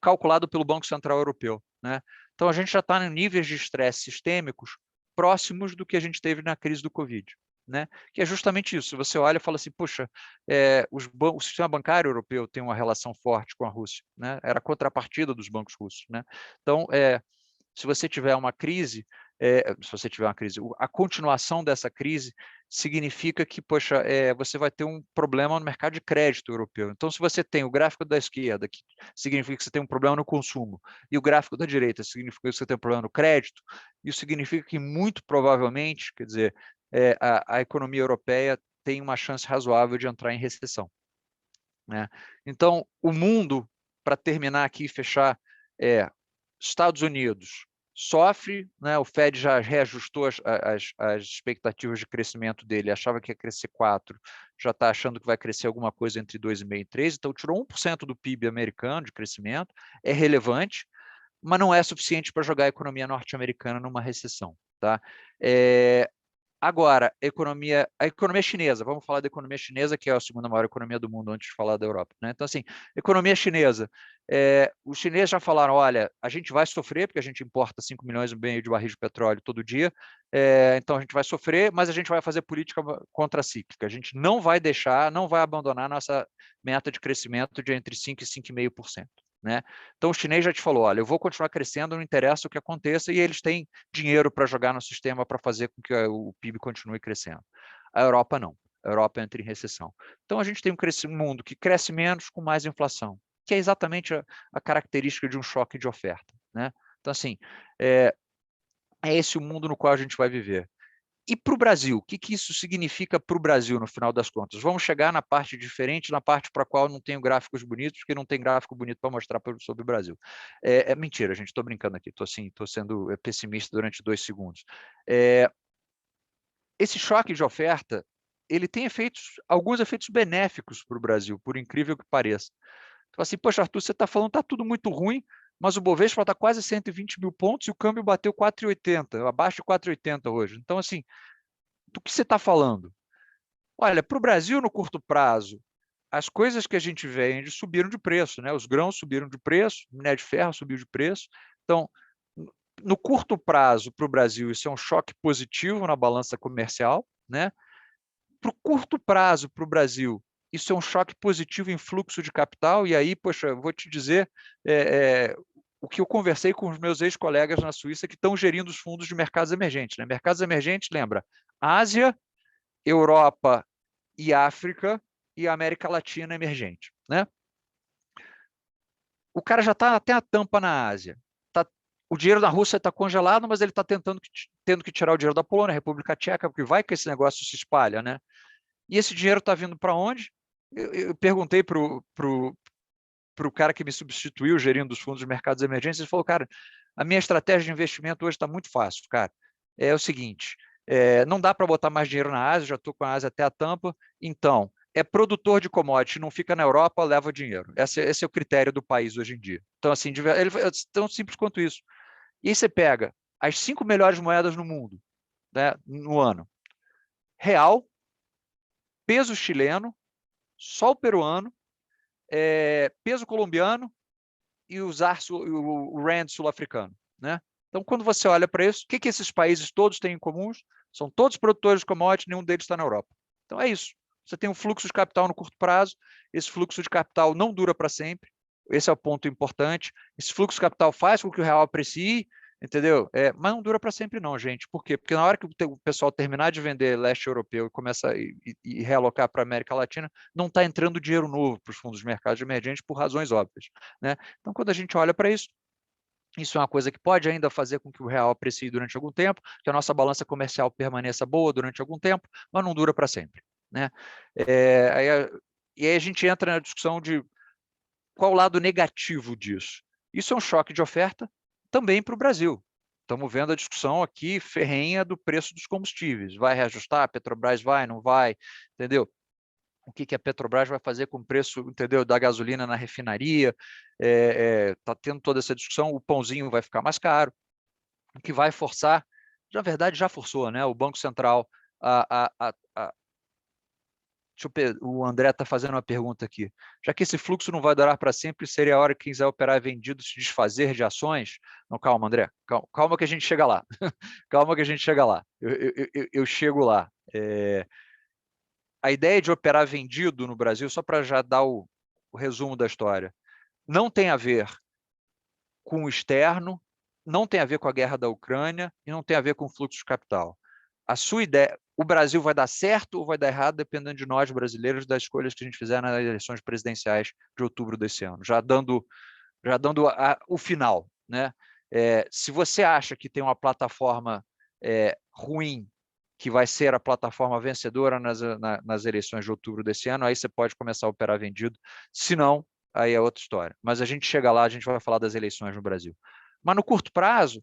calculado pelo Banco Central Europeu, né? Então, a gente já está em níveis de estresse sistêmicos próximos do que a gente teve na crise do Covid, né? Que é justamente isso. Você olha e fala assim, puxa, o sistema bancário europeu tem uma relação forte com a Rússia, né? Era a contrapartida dos bancos russos, né? Então, se você tiver uma crise, a continuação dessa crise significa que, poxa, você vai ter um problema no mercado de crédito europeu. Então, se você tem o gráfico da esquerda, que significa que você tem um problema no consumo, e o gráfico da direita significa que você tem um problema no crédito, isso significa que, muito provavelmente, quer dizer, a economia europeia tem uma chance razoável de entrar em recessão, né? Então, o mundo, para terminar aqui e fechar, Estados Unidos sofre, né? O Fed já reajustou as expectativas de crescimento dele, achava que ia crescer 4%, já está achando que vai crescer alguma coisa entre 2,5% e 3%, então tirou 1% do PIB americano de crescimento, é relevante, mas não é suficiente para jogar a economia norte-americana numa recessão, tá? Agora, a economia chinesa, vamos falar da economia chinesa, que é a segunda maior economia do mundo antes de falar da Europa, né? Então, assim, economia chinesa, os chineses já falaram, olha, a gente vai sofrer, porque a gente importa 5 milhões e meio de barris de petróleo todo dia, então a gente vai sofrer, mas a gente vai fazer política contracíclica, a gente não vai deixar, não vai abandonar nossa meta de crescimento de entre 5% e 5,5%. Né? Então, o chinês já te falou, olha, eu vou continuar crescendo, não interessa o que aconteça, e eles têm dinheiro para jogar no sistema para fazer com que o PIB continue crescendo. A Europa não. A Europa entra em recessão. Então, a gente tem um mundo que cresce menos com mais inflação, que é exatamente a característica de um choque de oferta. Né? Então, assim, é esse o mundo no qual a gente vai viver. E para o Brasil, o que isso significa para o Brasil, no final das contas? Vamos chegar na parte diferente, na parte para a qual não tenho gráficos bonitos, porque não tem gráfico bonito para mostrar sobre o Brasil. Mentira, gente, estou brincando aqui, estou sendo pessimista durante 2 segundos. Esse choque de oferta, ele tem alguns efeitos benéficos para o Brasil, por incrível que pareça. Então, assim, poxa, Arthur, você está falando que está tudo muito ruim, mas o Bovespa está quase 120 mil pontos e o câmbio bateu 4,80, abaixo de 4,80 hoje. Então, assim, do que você está falando? Olha, para o Brasil, no curto prazo, as coisas que a gente vende subiram de preço, né? Os grãos subiram de preço, o minério de ferro subiu de preço. Então, no curto prazo, para o Brasil, isso é um choque positivo na balança comercial, né? Para o curto prazo, para o Brasil, isso é um choque positivo em fluxo de capital. E aí, poxa, eu vou te dizer o que eu conversei com os meus ex-colegas na Suíça que estão gerindo os fundos de mercados emergentes. Né? Mercados emergentes, lembra, Ásia, Europa e África e América Latina emergente. Né? O cara já está até a tampa na Ásia. O dinheiro da Rússia está congelado, mas ele está tendo que tirar o dinheiro da Polônia, República Tcheca, porque vai que esse negócio se espalha. Né? E esse dinheiro está vindo para onde? Eu perguntei para o cara que me substituiu, gerindo os fundos de mercados emergentes, ele falou, cara, a minha estratégia de investimento hoje está muito fácil, cara. É o seguinte, não dá para botar mais dinheiro na Ásia, já estou com a Ásia até a tampa, então, é produtor de commodity, não fica na Europa, leva dinheiro. Esse é o critério do país hoje em dia. Então, assim, ele é tão simples quanto isso. E aí você pega as 5 melhores moedas no mundo, né, no ano. Real, peso chileno, sol peruano, peso colombiano e o rand sul-africano. Né? Então, quando você olha para isso, o que esses países todos têm em comum? São todos produtores de commodities, nenhum deles está na Europa. Então, é isso. Você tem um fluxo de capital no curto prazo, esse fluxo de capital não dura para sempre, esse é o ponto importante. Esse fluxo de capital faz com que o real aprecie, entendeu? Mas não dura para sempre não, gente. Por quê? Porque na hora que o pessoal terminar de vender leste europeu e começa e realocar para a América Latina, não está entrando dinheiro novo para os fundos de mercado emergentes por razões óbvias. Né? Então, quando a gente olha para isso, isso é uma coisa que pode ainda fazer com que o real aprecie durante algum tempo, que a nossa balança comercial permaneça boa durante algum tempo, mas não dura para sempre. Né? E aí a gente entra na discussão de qual o lado negativo disso. Isso é um choque de oferta também para o Brasil. Estamos vendo a discussão aqui ferrenha do preço dos combustíveis. Vai reajustar? A Petrobras vai, não vai? Entendeu? O que a Petrobras vai fazer com o preço, entendeu, da gasolina na refinaria? Está tendo toda essa discussão. O pãozinho vai ficar mais caro, o que vai forçar, na verdade já forçou, né? O Banco Central o André está fazendo uma pergunta aqui. Já que esse fluxo não vai durar para sempre, seria a hora que quem quiser operar vendido se desfazer de ações? Não, calma, André. Calma que a gente chega lá. Calma que a gente chega lá. Eu chego lá. A ideia de operar vendido no Brasil, só para já dar o resumo da história, não tem a ver com o externo, não tem a ver com a guerra da Ucrânia e não tem a ver com o fluxo de capital. A sua ideia, o Brasil vai dar certo ou vai dar errado, dependendo de nós, brasileiros, das escolhas que a gente fizer nas eleições presidenciais de outubro desse ano, já dando o final, né? Se você acha que tem uma plataforma ruim, que vai ser a plataforma vencedora nas eleições de outubro desse ano, aí você pode começar a operar vendido. Se não, aí é outra história. Mas a gente chega lá, a gente vai falar das eleições no Brasil. Mas no curto prazo,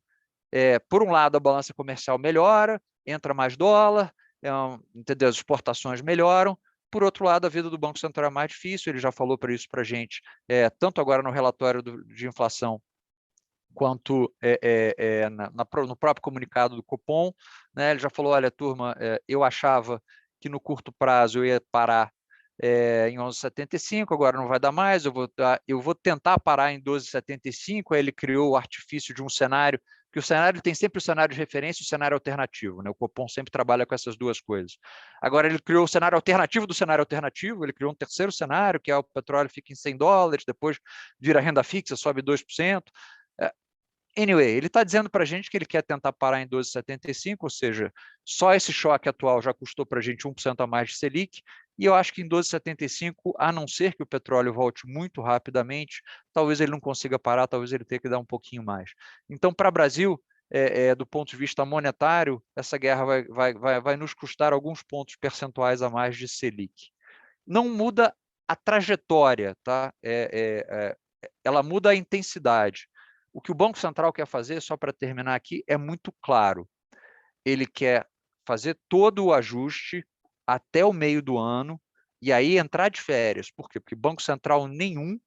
por um lado, a balança comercial melhora, entra mais dólar, entendeu? As exportações melhoram. Por outro lado, a vida do Banco Central é mais difícil, ele já falou para isso para a gente, tanto agora no relatório de inflação, quanto no próprio comunicado do Copom, né? Ele já falou, olha, turma, eu achava que no curto prazo eu ia parar em 11,75, agora não vai dar mais, eu vou tentar parar em 12,75, aí ele criou o artifício de um cenário, que o cenário tem sempre o cenário de referência e o cenário alternativo, né? O Copom sempre trabalha com essas duas coisas. Agora ele criou o cenário alternativo do cenário alternativo, ele criou um terceiro cenário, que é o petróleo fica em $100, depois vira renda fixa, sobe 2%. Anyway, ele está dizendo para a gente que ele quer tentar parar em 12,75, ou seja, só esse choque atual já custou para a gente 1% a mais de Selic, e eu acho que em 12,75, a não ser que o petróleo volte muito rapidamente, talvez ele não consiga parar, talvez ele tenha que dar um pouquinho mais. Então, para o Brasil, do ponto de vista monetário, essa guerra vai nos custar alguns pontos percentuais a mais de Selic. Não muda a trajetória, tá? Ela muda a intensidade. O que o Banco Central quer fazer, só para terminar aqui, é muito claro. Ele quer fazer todo o ajuste até o meio do ano e aí entrar de férias. Por quê? Porque Banco Central nenhum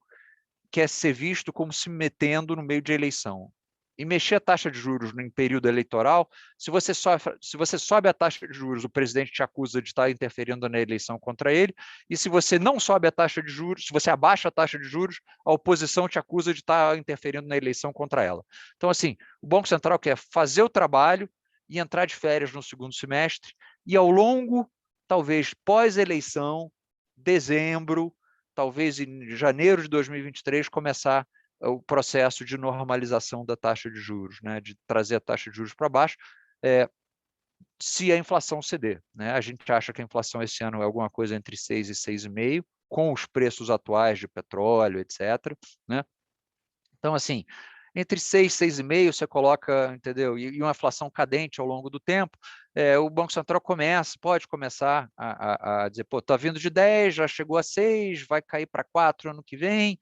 quer ser visto como se metendo no meio de eleição. E mexer a taxa de juros em período eleitoral, se você sobe a taxa de juros, o presidente te acusa de estar interferindo na eleição contra ele, e se você não sobe a taxa de juros, se você abaixa a taxa de juros, a oposição te acusa de estar interferindo na eleição contra ela. Então, assim, o Banco Central quer fazer o trabalho e entrar de férias no segundo semestre, e ao longo, talvez pós-eleição, dezembro, talvez em janeiro de 2023, começar o processo de normalização da taxa de juros, né, de trazer a taxa de juros para baixo, se a inflação ceder, né? A gente acha que a inflação esse ano é alguma coisa entre 6 e 6,5, com os preços atuais de petróleo, etc., né? Então, assim, entre 6 e 6,5 você coloca, entendeu? E uma inflação cadente ao longo do tempo, o Banco Central pode começar a dizer, pô, está vindo de 10, já chegou a 6, vai cair para 4 ano que vem,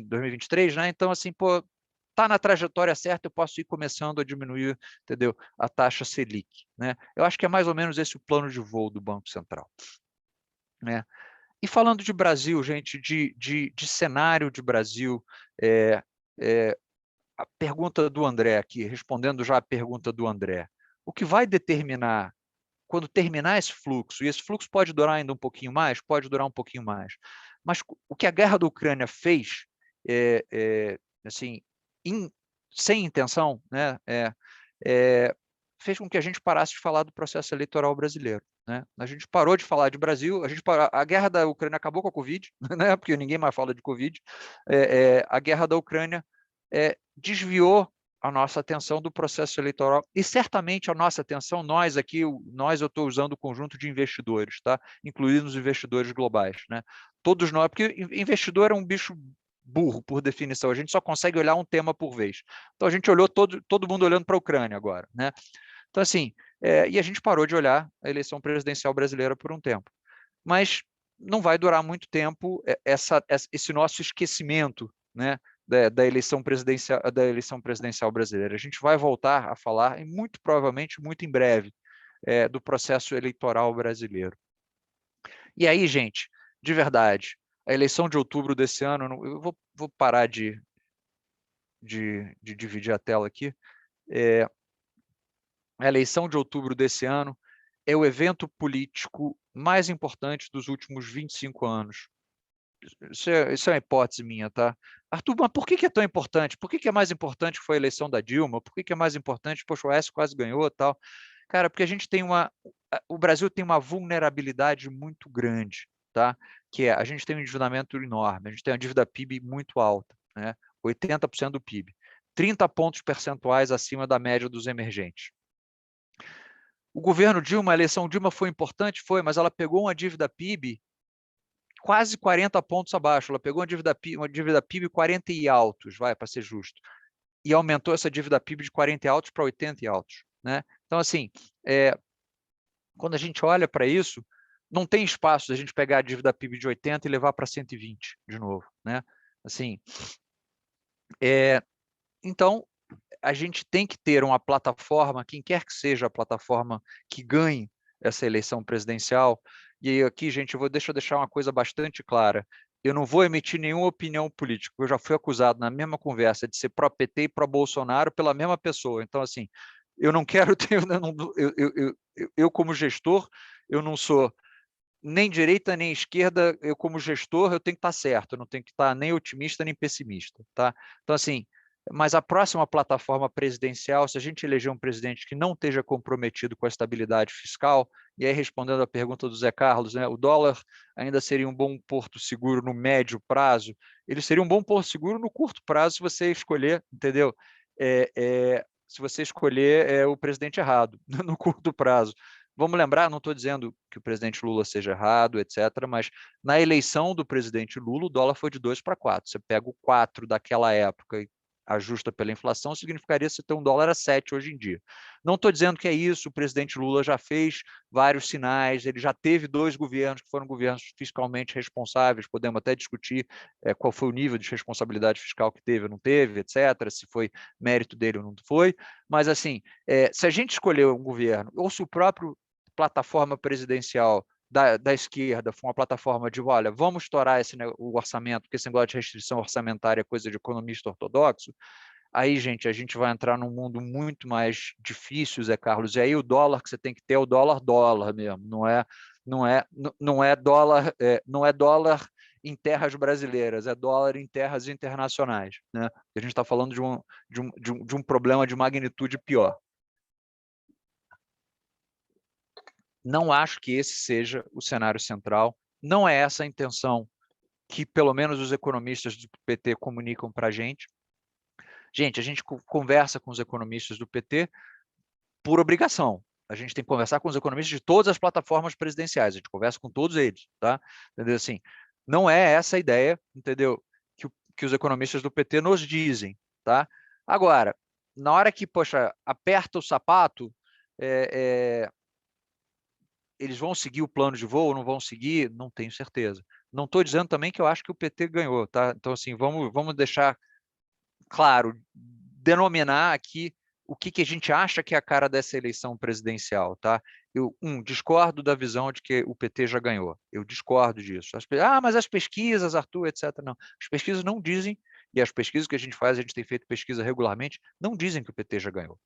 2023, né? Então, assim, pô, está na trajetória certa, eu posso ir começando a diminuir, entendeu? A taxa Selic, né? Eu acho que é mais ou menos esse o plano de voo do Banco Central, né? E falando de Brasil, gente, de cenário de Brasil, a pergunta do André aqui, respondendo já a pergunta do André, o que vai determinar, quando terminar esse fluxo, e esse fluxo pode durar ainda um pouquinho mais, pode durar um pouquinho mais, mas o que a guerra da Ucrânia fez, assim, sem intenção, né, fez com que a gente parasse de falar do processo eleitoral brasileiro, né? A gente parou de falar de Brasil, a guerra da Ucrânia acabou com a Covid, né? Porque ninguém mais fala de Covid. A guerra da Ucrânia desviou a nossa atenção do processo eleitoral e certamente a nossa atenção, nós aqui, eu estou usando o conjunto de investidores, tá? Incluindo os investidores globais, né? Todos nós, porque investidor é um bicho burro, por definição, a gente só consegue olhar um tema por vez. Então a gente olhou todo mundo olhando para a Ucrânia agora, né? Então, assim, e a gente parou de olhar a eleição presidencial brasileira por um tempo. Mas não vai durar muito tempo esse nosso esquecimento, né, da eleição presidencial brasileira. A gente vai voltar a falar, e muito provavelmente, muito em breve, do processo eleitoral brasileiro. E aí, gente, de verdade, a eleição de outubro desse ano, eu vou parar de dividir a tela aqui. A eleição de outubro desse ano é o evento político mais importante dos últimos 25 anos. Isso é uma hipótese minha, tá? Arthur, mas por que é tão importante? Por que é mais importante que foi a eleição da Dilma? Por que é mais importante? Poxa, o Aécio quase ganhou e tal. Cara, porque a gente tem o Brasil tem uma vulnerabilidade muito grande, tá? Que a gente tem um endividamento enorme, a gente tem uma dívida PIB muito alta, né? 80% do PIB, 30 pontos percentuais acima da média dos emergentes. O governo Dilma, a eleição Dilma foi importante? Foi, mas ela pegou uma dívida PIB quase 40 pontos abaixo. Ela pegou uma dívida PIB 40 e altos, para ser justo, e aumentou essa dívida PIB de 40 e altos para 80 e altos, né? Então, assim, quando a gente olha para isso, não tem espaço da gente pegar a dívida PIB de 80 e levar para 120 de novo, né? Assim, então, a gente tem que ter uma plataforma, quem quer que seja a plataforma que ganhe essa eleição presidencial. E aqui, gente, deixa eu deixar uma coisa bastante clara. Eu não vou emitir nenhuma opinião política. Eu já fui acusado na mesma conversa de ser pró-PT e pró-Bolsonaro pela mesma pessoa. Então, assim, eu não quero ter... Eu como gestor, eu não sou nem direita nem esquerda. Eu como gestor, eu tenho que estar certo. Eu não tenho que estar nem otimista nem pessimista, tá? Então, assim, mas a próxima plataforma presidencial, se a gente eleger um presidente que não esteja comprometido com a estabilidade fiscal, e aí respondendo à pergunta do Zé Carlos, né, o dólar ainda seria um bom porto seguro no médio prazo, ele seria um bom porto seguro no curto prazo se você escolher, entendeu? Se você escolher o presidente errado, no curto prazo. Vamos lembrar, não estou dizendo que o presidente Lula seja errado, etc., mas na eleição do presidente Lula, o dólar foi de 2 para 4. Você pega o 4 daquela época e ajusta pela inflação, significaria você ter um dólar a 7 hoje em dia. Não estou dizendo que é isso, o presidente Lula já fez vários sinais, ele já teve 2 governos que foram governos fiscalmente responsáveis, podemos até discutir qual foi o nível de responsabilidade fiscal que teve ou não teve, etc., se foi mérito dele ou não foi, mas assim, se a gente escolher um governo, ou se o próprio plataforma presidencial da esquerda foi uma plataforma de, olha, vamos estourar o orçamento, porque esse negócio de restrição orçamentária é coisa de economista ortodoxo, aí, gente, a gente vai entrar num mundo muito mais difícil, Zé Carlos, e aí o dólar que você tem que ter é o dólar mesmo, não é dólar em terras brasileiras, é dólar em terras internacionais, né? A gente está falando de um problema de magnitude pior. Não acho que esse seja o cenário central, não é essa a intenção que pelo menos os economistas do PT comunicam para a gente. Gente, a gente conversa com os economistas do PT por obrigação. A gente tem que conversar com os economistas de todas as plataformas presidenciais, a gente conversa com todos eles, tá? Entendeu? Assim, não é essa a ideia, entendeu? Que os economistas do PT nos dizem, tá? Agora, na hora que, poxa, aperta o sapato, eles vão seguir o plano de voo ou não vão seguir? Não tenho certeza. Não estou dizendo também que eu acho que o PT ganhou, tá? Então, assim, vamos deixar claro, denominar aqui o que a gente acha que é a cara dessa eleição presidencial, tá? Eu, discordo da visão de que o PT já ganhou. Eu discordo disso. Mas as pesquisas, Arthur, etc. Não. As pesquisas não dizem, e as pesquisas que a gente tem feito pesquisa regularmente, não dizem que o PT já ganhou.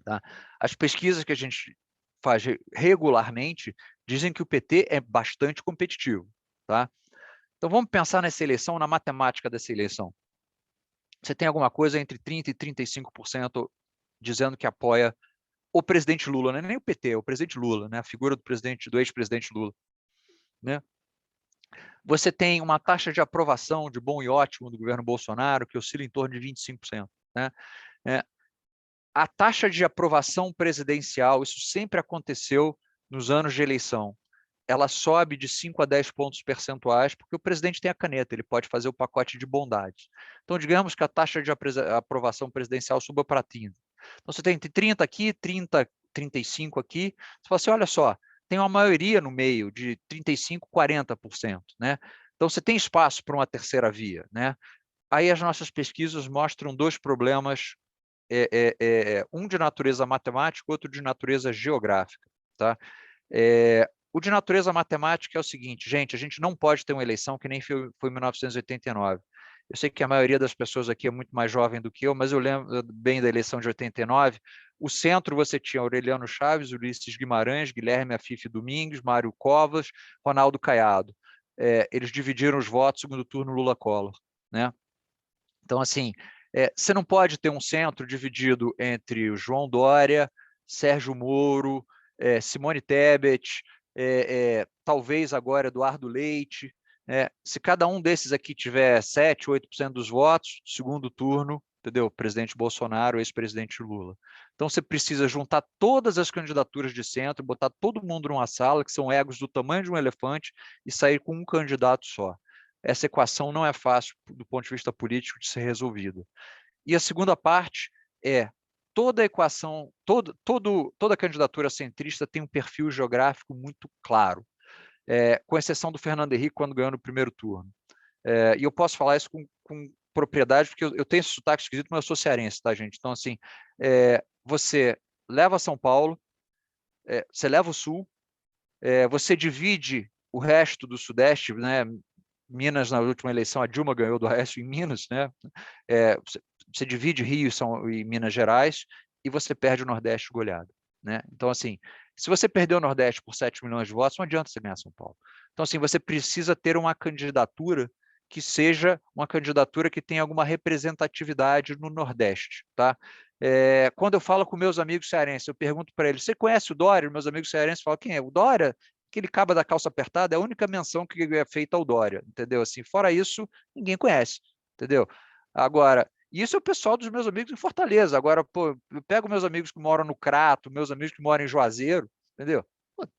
Tá? As pesquisas que a gente faz regularmente dizem que o PT é bastante competitivo, tá? Então vamos pensar nessa eleição, na matemática dessa eleição. Você tem alguma coisa entre 30% e 35% dizendo que apoia o presidente Lula, não é nem o PT, é o presidente Lula, né? A figura do ex-presidente Lula, né? Você tem uma taxa de aprovação de bom e ótimo do governo Bolsonaro que oscila em torno de 25%, né? A taxa de aprovação presidencial, isso sempre aconteceu nos anos de eleição, ela sobe de 5 a 10 pontos percentuais, porque o presidente tem a caneta, ele pode fazer o pacote de bondades. Então, digamos que a taxa de aprovação presidencial suba para 30. Então, você tem entre 30 aqui, 30, 35 aqui. Você fala assim, olha só, tem uma maioria no meio de 35, 40%, né? Então, você tem espaço para uma terceira via, né? aí as nossas pesquisas mostram dois problemas, um de natureza matemática, outro de natureza geográfica. Tá? O de natureza matemática é o seguinte, gente, a gente não pode ter uma eleição que nem foi em 1989. Eu sei que a maioria das pessoas aqui é muito mais jovem do que eu, mas eu lembro bem da eleição de 89. O centro você tinha Aureliano Chaves, Ulisses Guimarães, Guilherme Afife Domingues, Mário Covas, Ronaldo Caiado. Eles dividiram os votos, segundo turno Lula-Collor. Né? Então, assim, você não pode ter um centro dividido entre o João Dória, Sérgio Moro, Simone Tebet, talvez agora Eduardo Leite. Se cada um desses aqui tiver 7, 8% dos votos, segundo turno, entendeu? Presidente Bolsonaro, ex-presidente Lula. Então, você precisa juntar todas as candidaturas de centro, botar todo mundo numa sala, que são egos do tamanho de um elefante, e sair com um candidato só. Essa equação não é fácil do ponto de vista político de ser resolvida. E a segunda parte é toda a equação, toda candidatura centrista tem um perfil geográfico muito claro, com exceção do Fernando Henrique quando ganhou no primeiro turno. E eu posso falar isso com propriedade, porque eu tenho esse sotaque esquisito, mas eu sou cearense, tá, gente? Então, assim, você leva São Paulo, você leva o Sul, você divide o resto do Sudeste, né? Minas, na última eleição, a Dilma ganhou do Aécio em Minas, né? Você divide Rio e Minas Gerais e você perde o Nordeste goleado. Né? Então, assim, se você perder o Nordeste por 7 milhões de votos, não adianta você ganhar São Paulo. Então, assim, você precisa ter uma candidatura que seja uma candidatura que tenha alguma representatividade no Nordeste. Tá? Quando eu falo com meus amigos cearenses, eu pergunto para eles, você conhece o Dória? Meus amigos cearenses falam, quem é? O Dória? Aquele caba da calça apertada é a única menção que é feita ao Dória, entendeu? Assim, fora isso, ninguém conhece, entendeu? Agora, isso é o pessoal dos meus amigos em Fortaleza. Agora, pô, eu pego meus amigos que moram no Crato, meus amigos que moram em Juazeiro, entendeu? Pô,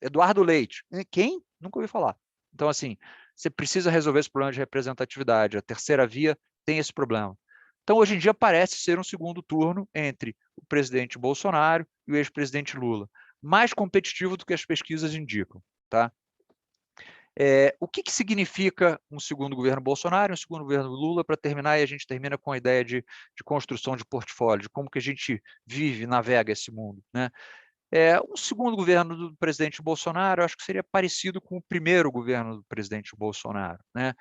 Eduardo Leite. Quem? Nunca ouvi falar. Então, assim, você precisa resolver esse problema de representatividade. A terceira via tem esse problema. Então, hoje em dia, parece ser um segundo turno entre o presidente Bolsonaro e o ex-presidente Lula. Mais competitivo do que as pesquisas indicam. Tá? O que significa um segundo governo Bolsonaro e um segundo governo Lula, para terminar, e a gente termina com a ideia de construção de portfólio, de como que a gente vive, navega esse mundo. Né? Um segundo governo do presidente Bolsonaro, eu acho que seria parecido com o primeiro governo do presidente Bolsonaro. Né?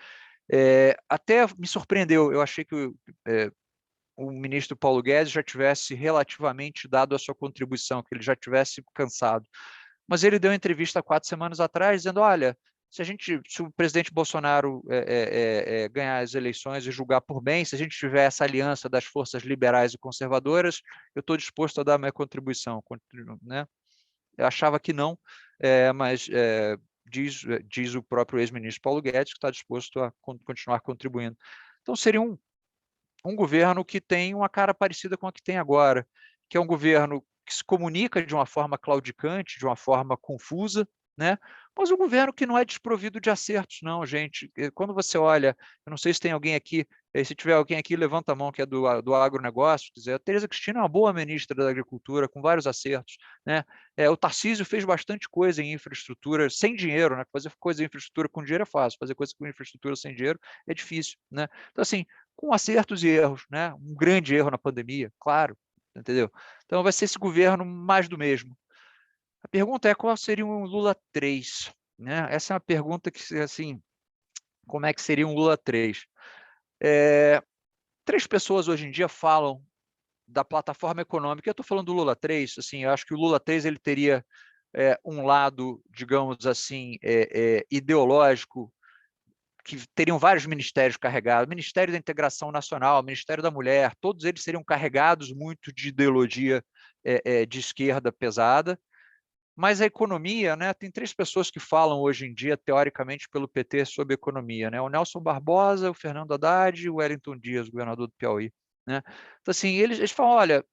Até me surpreendeu, eu achei que o ministro Paulo Guedes já tivesse relativamente dado a sua contribuição, que ele já tivesse cansado. Mas ele deu uma entrevista 4 semanas atrás, dizendo, olha, se o presidente Bolsonaro ganhar as eleições e julgar por bem, se a gente tiver essa aliança das forças liberais e conservadoras, eu estou disposto a dar minha contribuição. Né? Eu achava que não, mas diz o próprio ex-ministro Paulo Guedes que está disposto a continuar contribuindo. Então, seria um governo que tem uma cara parecida com a que tem agora, que é um governo que se comunica de uma forma claudicante, de uma forma confusa, né? Mas um governo que não é desprovido de acertos, não, gente. Quando você olha, eu não sei se tem alguém aqui, se tiver alguém aqui, levanta a mão, que é do agronegócio, quer dizer, a Tereza Cristina é uma boa ministra da Agricultura, com vários acertos, né? O Tarcísio fez bastante coisa em infraestrutura, sem dinheiro, né? Fazer coisa em infraestrutura com dinheiro é fácil, fazer coisa com infraestrutura sem dinheiro é difícil, né? Então, assim, com acertos e erros, né? Um grande erro na pandemia, claro, entendeu? Então vai ser esse governo mais do mesmo. A pergunta é qual seria um Lula 3, né? Essa é uma pergunta que, assim, como é que seria um Lula 3? 3 pessoas hoje em dia falam da plataforma econômica. Eu estou falando do Lula 3, assim, eu acho que o Lula 3 ele teria um lado, digamos assim, ideológico, que teriam vários ministérios carregados, Ministério da Integração Nacional, Ministério da Mulher, todos eles seriam carregados muito de ideologia de esquerda pesada, mas a economia, né, tem 3 pessoas que falam hoje em dia, teoricamente, pelo PT sobre economia, né, o Nelson Barbosa, o Fernando Haddad e o Wellington Dias, governador do Piauí. Né? Então, assim, eles falam, olha,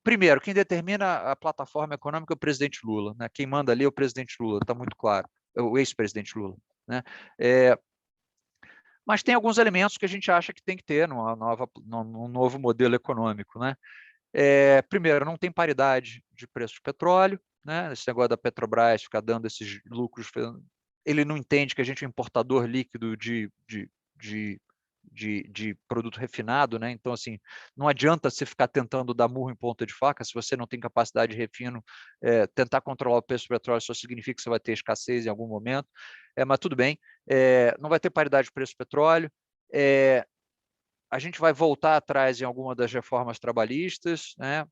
primeiro, quem determina a plataforma econômica é o presidente Lula, né? Quem manda ali é o presidente Lula, está muito claro, o ex-presidente Lula. Né? Mas tem alguns elementos que a gente acha que tem que ter num novo modelo econômico. Né? Primeiro, não tem paridade de preço de petróleo, né? Esse negócio da Petrobras ficar dando esses lucros, ele não entende que a gente é importador líquido de de produto refinado, né? Então, assim, não adianta você ficar tentando dar murro em ponta de faca, se você não tem capacidade de refino, tentar controlar o preço do petróleo só significa que você vai ter escassez em algum momento, mas tudo bem, não vai ter paridade de preço do petróleo, a gente vai voltar atrás em alguma das reformas trabalhistas, né?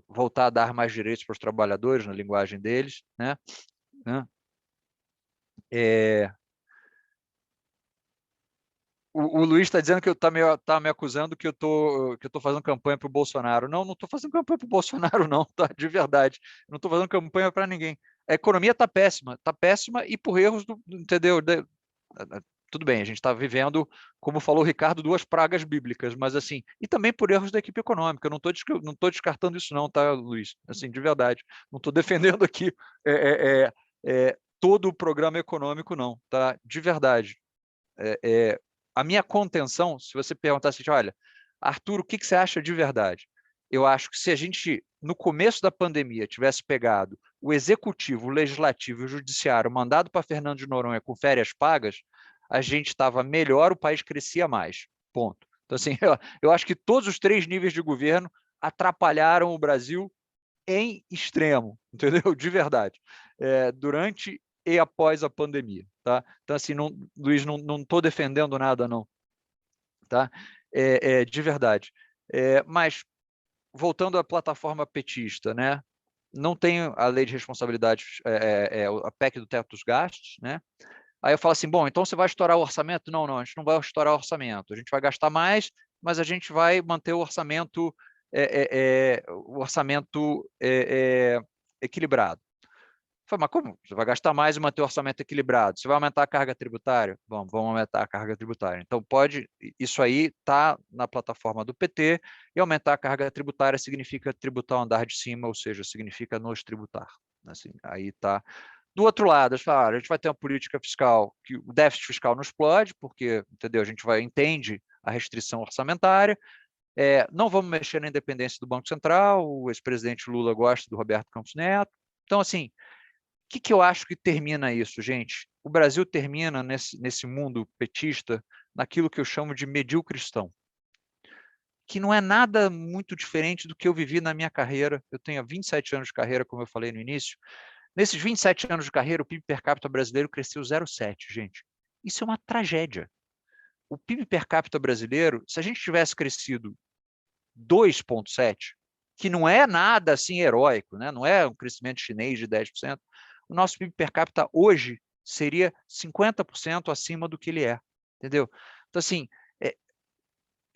Voltar a dar mais direitos para os trabalhadores, na linguagem deles, né? O Luiz está dizendo que está me acusando que eu tô fazendo campanha para o Bolsonaro. Não estou fazendo campanha para o Bolsonaro, não, tá? De verdade. Não estou fazendo campanha para ninguém. A economia está péssima e por erros entendeu? Tudo bem, a gente está vivendo, como falou o Ricardo, 2 pragas bíblicas, mas assim, e também por erros da equipe econômica. Eu não estou descartando isso, não, tá, Luiz? Assim, de verdade. Não estou defendendo aqui todo o programa econômico, não, tá? De verdade. A minha contenção, se você perguntasse, olha, Arthur, o que você acha de verdade? Eu acho que se a gente, no começo da pandemia, tivesse pegado o executivo, o legislativo e o judiciário, mandado para Fernando de Noronha com férias pagas, a gente estava melhor, o país crescia mais. Ponto. Então, assim, eu acho que todos os 3 níveis de governo atrapalharam o Brasil em extremo, entendeu? De verdade. Durante e após a pandemia, tá? Então, assim, não, Luiz, não estou defendendo nada, não, tá? De verdade. Mas, voltando à plataforma petista, né? Não tem a lei de responsabilidade, a PEC do teto dos gastos, né? Aí eu falo assim, bom, então você vai estourar o orçamento? Não, a gente não vai estourar o orçamento. A gente vai gastar mais, mas a gente vai manter o orçamento, equilibrado. Eu falei, mas como? Você vai gastar mais e manter o orçamento equilibrado? Você vai aumentar a carga tributária? Vamos aumentar a carga tributária. Então, isso aí está na plataforma do PT, e aumentar a carga tributária significa tributar o andar de cima, ou seja, significa nos tributar. Assim, aí está. Do outro lado, a gente vai ter uma política fiscal que o déficit fiscal não explode, porque, entendeu? A gente entende a restrição orçamentária, não vamos mexer na independência do Banco Central, o ex-presidente Lula gosta do Roberto Campos Neto. Então, assim, o que eu acho que termina isso, gente? O Brasil termina nesse mundo petista naquilo que eu chamo de medíocre-cristão, que não é nada muito diferente do que eu vivi na minha carreira. Eu tenho 27 anos de carreira, como eu falei no início. Nesses 27 anos de carreira, o PIB per capita brasileiro cresceu 0,7, gente. Isso é uma tragédia. O PIB per capita brasileiro, se a gente tivesse crescido 2,7, que não é nada assim heróico, né? Não é um crescimento chinês de 10%, o nosso PIB per capita hoje seria 50% acima do que ele é, entendeu? Então, assim,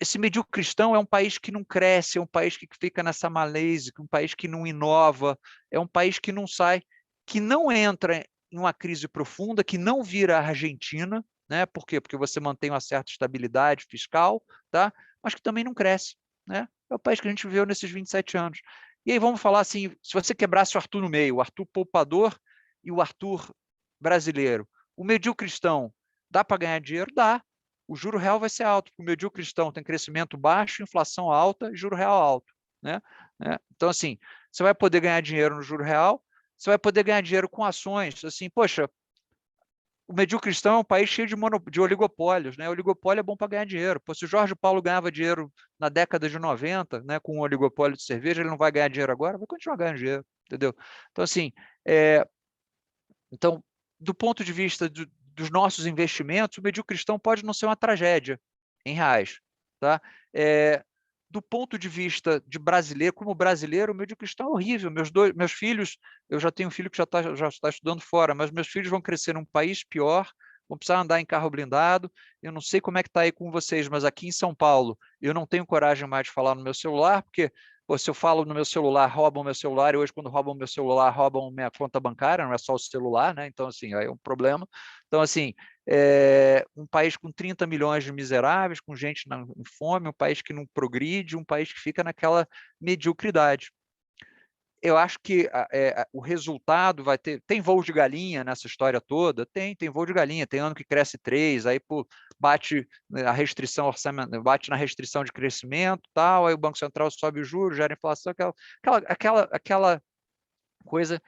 esse medíocre cristão é um país que não cresce, é um país que fica nessa malaise, um país que não inova, é um país que não sai, que não entra em uma crise profunda, que não vira a Argentina, né? Por quê? Porque você mantém uma certa estabilidade fiscal, tá? Mas que também não cresce, né? É o país que a gente viveu nesses 27 anos. E aí vamos falar assim, se você quebrasse o Arthur no meio, o Arthur poupador e o Arthur brasileiro, o medíocre cristão, dá para ganhar dinheiro? Dá. O juro real vai ser alto, porque o medíocre cristão tem crescimento baixo, inflação alta e juro real alto, né? Então, assim, você vai poder ganhar dinheiro no juro real, você vai poder ganhar dinheiro com ações. Assim, poxa, o medíocre cristão é um país cheio de oligopólios, né? O oligopólio é bom para ganhar dinheiro. Pô, se o Jorge Paulo ganhava dinheiro na década de 90, né, com o oligopólio de cerveja, ele não vai ganhar dinheiro agora? Vai continuar ganhando dinheiro, entendeu? Então, assim, então, do ponto de vista dos nossos investimentos, o medíocre cristão pode não ser uma tragédia em reais, tá? Do ponto de vista de brasileiro, como brasileiro, o medíocre cristão é horrível. Meus filhos, eu já tenho um filho que já está estudando fora, mas meus filhos vão crescer num país pior, vão precisar andar em carro blindado. Eu não sei como é que está aí com vocês, mas aqui em São Paulo, eu não tenho coragem mais de falar no meu celular, porque se eu falo no meu celular, roubam meu celular, e hoje, quando roubam meu celular, roubam minha conta bancária, não é só o celular, né? Então, assim, aí é um problema. Então, assim, um país com 30 milhões de miseráveis, com gente em fome, um país que não progride, um país que fica naquela mediocridade. Eu acho que o resultado vai ter... Tem voo de galinha nessa história toda? Tem voo de galinha. Tem ano que cresce 3, aí bate a restrição orçamentária, bate na restrição de crescimento, tal, aí o Banco Central sobe o juros, gera inflação, aquela coisa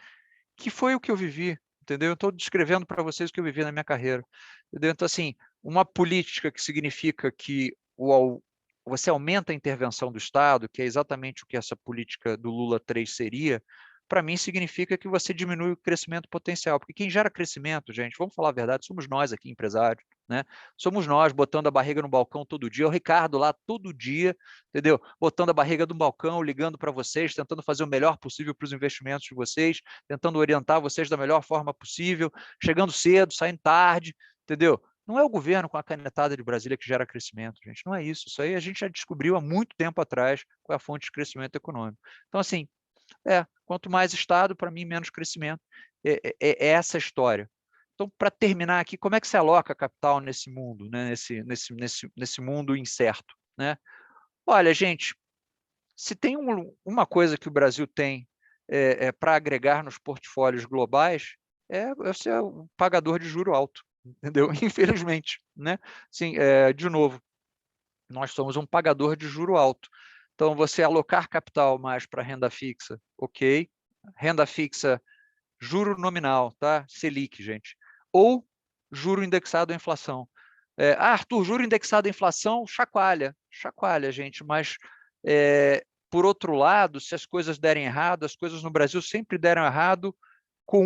que foi o que eu vivi entendeu? Eu estou descrevendo para vocês o que eu vivi na minha carreira, entendeu? Então, assim, uma política que significa que você aumenta a intervenção do Estado, que é exatamente o que essa política do Lula 3 seria, para mim significa que você diminui o crescimento potencial, porque quem gera crescimento, gente, vamos falar a verdade, somos nós aqui, empresários, né? Somos nós botando a barriga no balcão todo dia, o Ricardo lá todo dia, entendeu? Botando a barriga no balcão, ligando para vocês, tentando fazer o melhor possível para os investimentos de vocês, tentando orientar vocês da melhor forma possível, chegando cedo, saindo tarde, entendeu? Não é o governo com a canetada de Brasília que gera crescimento, gente, não é isso. Isso aí a gente já descobriu há muito tempo atrás qual é a fonte de crescimento econômico. Então, assim, quanto mais Estado, para mim, menos crescimento. É essa a história. Então, para terminar aqui, como é que se aloca capital nesse mundo, né? nesse mundo incerto? Né? Olha, gente, se tem uma coisa que o Brasil tem para agregar nos portfólios globais, é ser o pagador de juro alto, entendeu? Infelizmente, né? Sim, de novo, nós somos um pagador de juro alto. Então, você alocar capital mais para renda fixa, ok. Renda fixa, juro nominal, tá? Selic, gente. Ou juro indexado à inflação. Arthur, juro indexado à inflação, chacoalha. Chacoalha, gente, mas por outro lado, se as coisas derem errado, as coisas no Brasil sempre deram errado com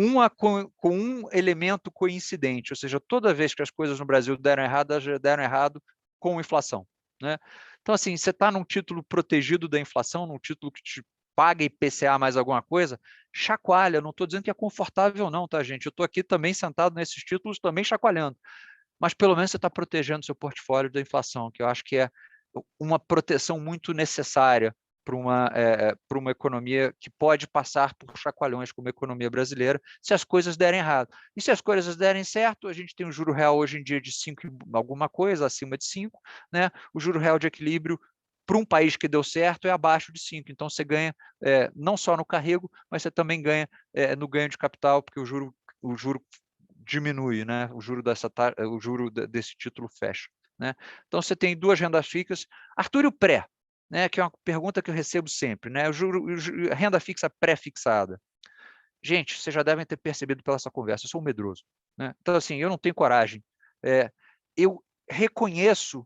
um elemento coincidente, ou seja, toda vez que as coisas no Brasil deram errado, elas deram errado com inflação. Né? Então, assim, você está num título protegido da inflação, num título que te paga IPCA mais alguma coisa, chacoalha, não estou dizendo que é confortável não, tá, gente? Eu estou aqui também sentado nesses títulos, também chacoalhando. Mas pelo menos você está protegendo seu portfólio da inflação, que eu acho que é uma proteção muito necessária para uma economia que pode passar por chacoalhões como a economia brasileira, se as coisas derem errado. E se as coisas derem certo, a gente tem um juro real hoje em dia de 5 alguma coisa, acima de 5, né? O juro real de equilíbrio para um país que deu certo é abaixo de 5. Então, você ganha não só no carrego, mas você também ganha no ganho de capital, porque o juro diminui, né? O juro desse título fecha. Né? Então, você tem duas rendas fixas. Arthur, e o pré? Né, que é uma pergunta que eu recebo sempre, né? A renda fixa pré-fixada. Gente, vocês já devem ter percebido pela essa conversa, eu sou um medroso. Né? Então, assim, eu não tenho coragem. Eu reconheço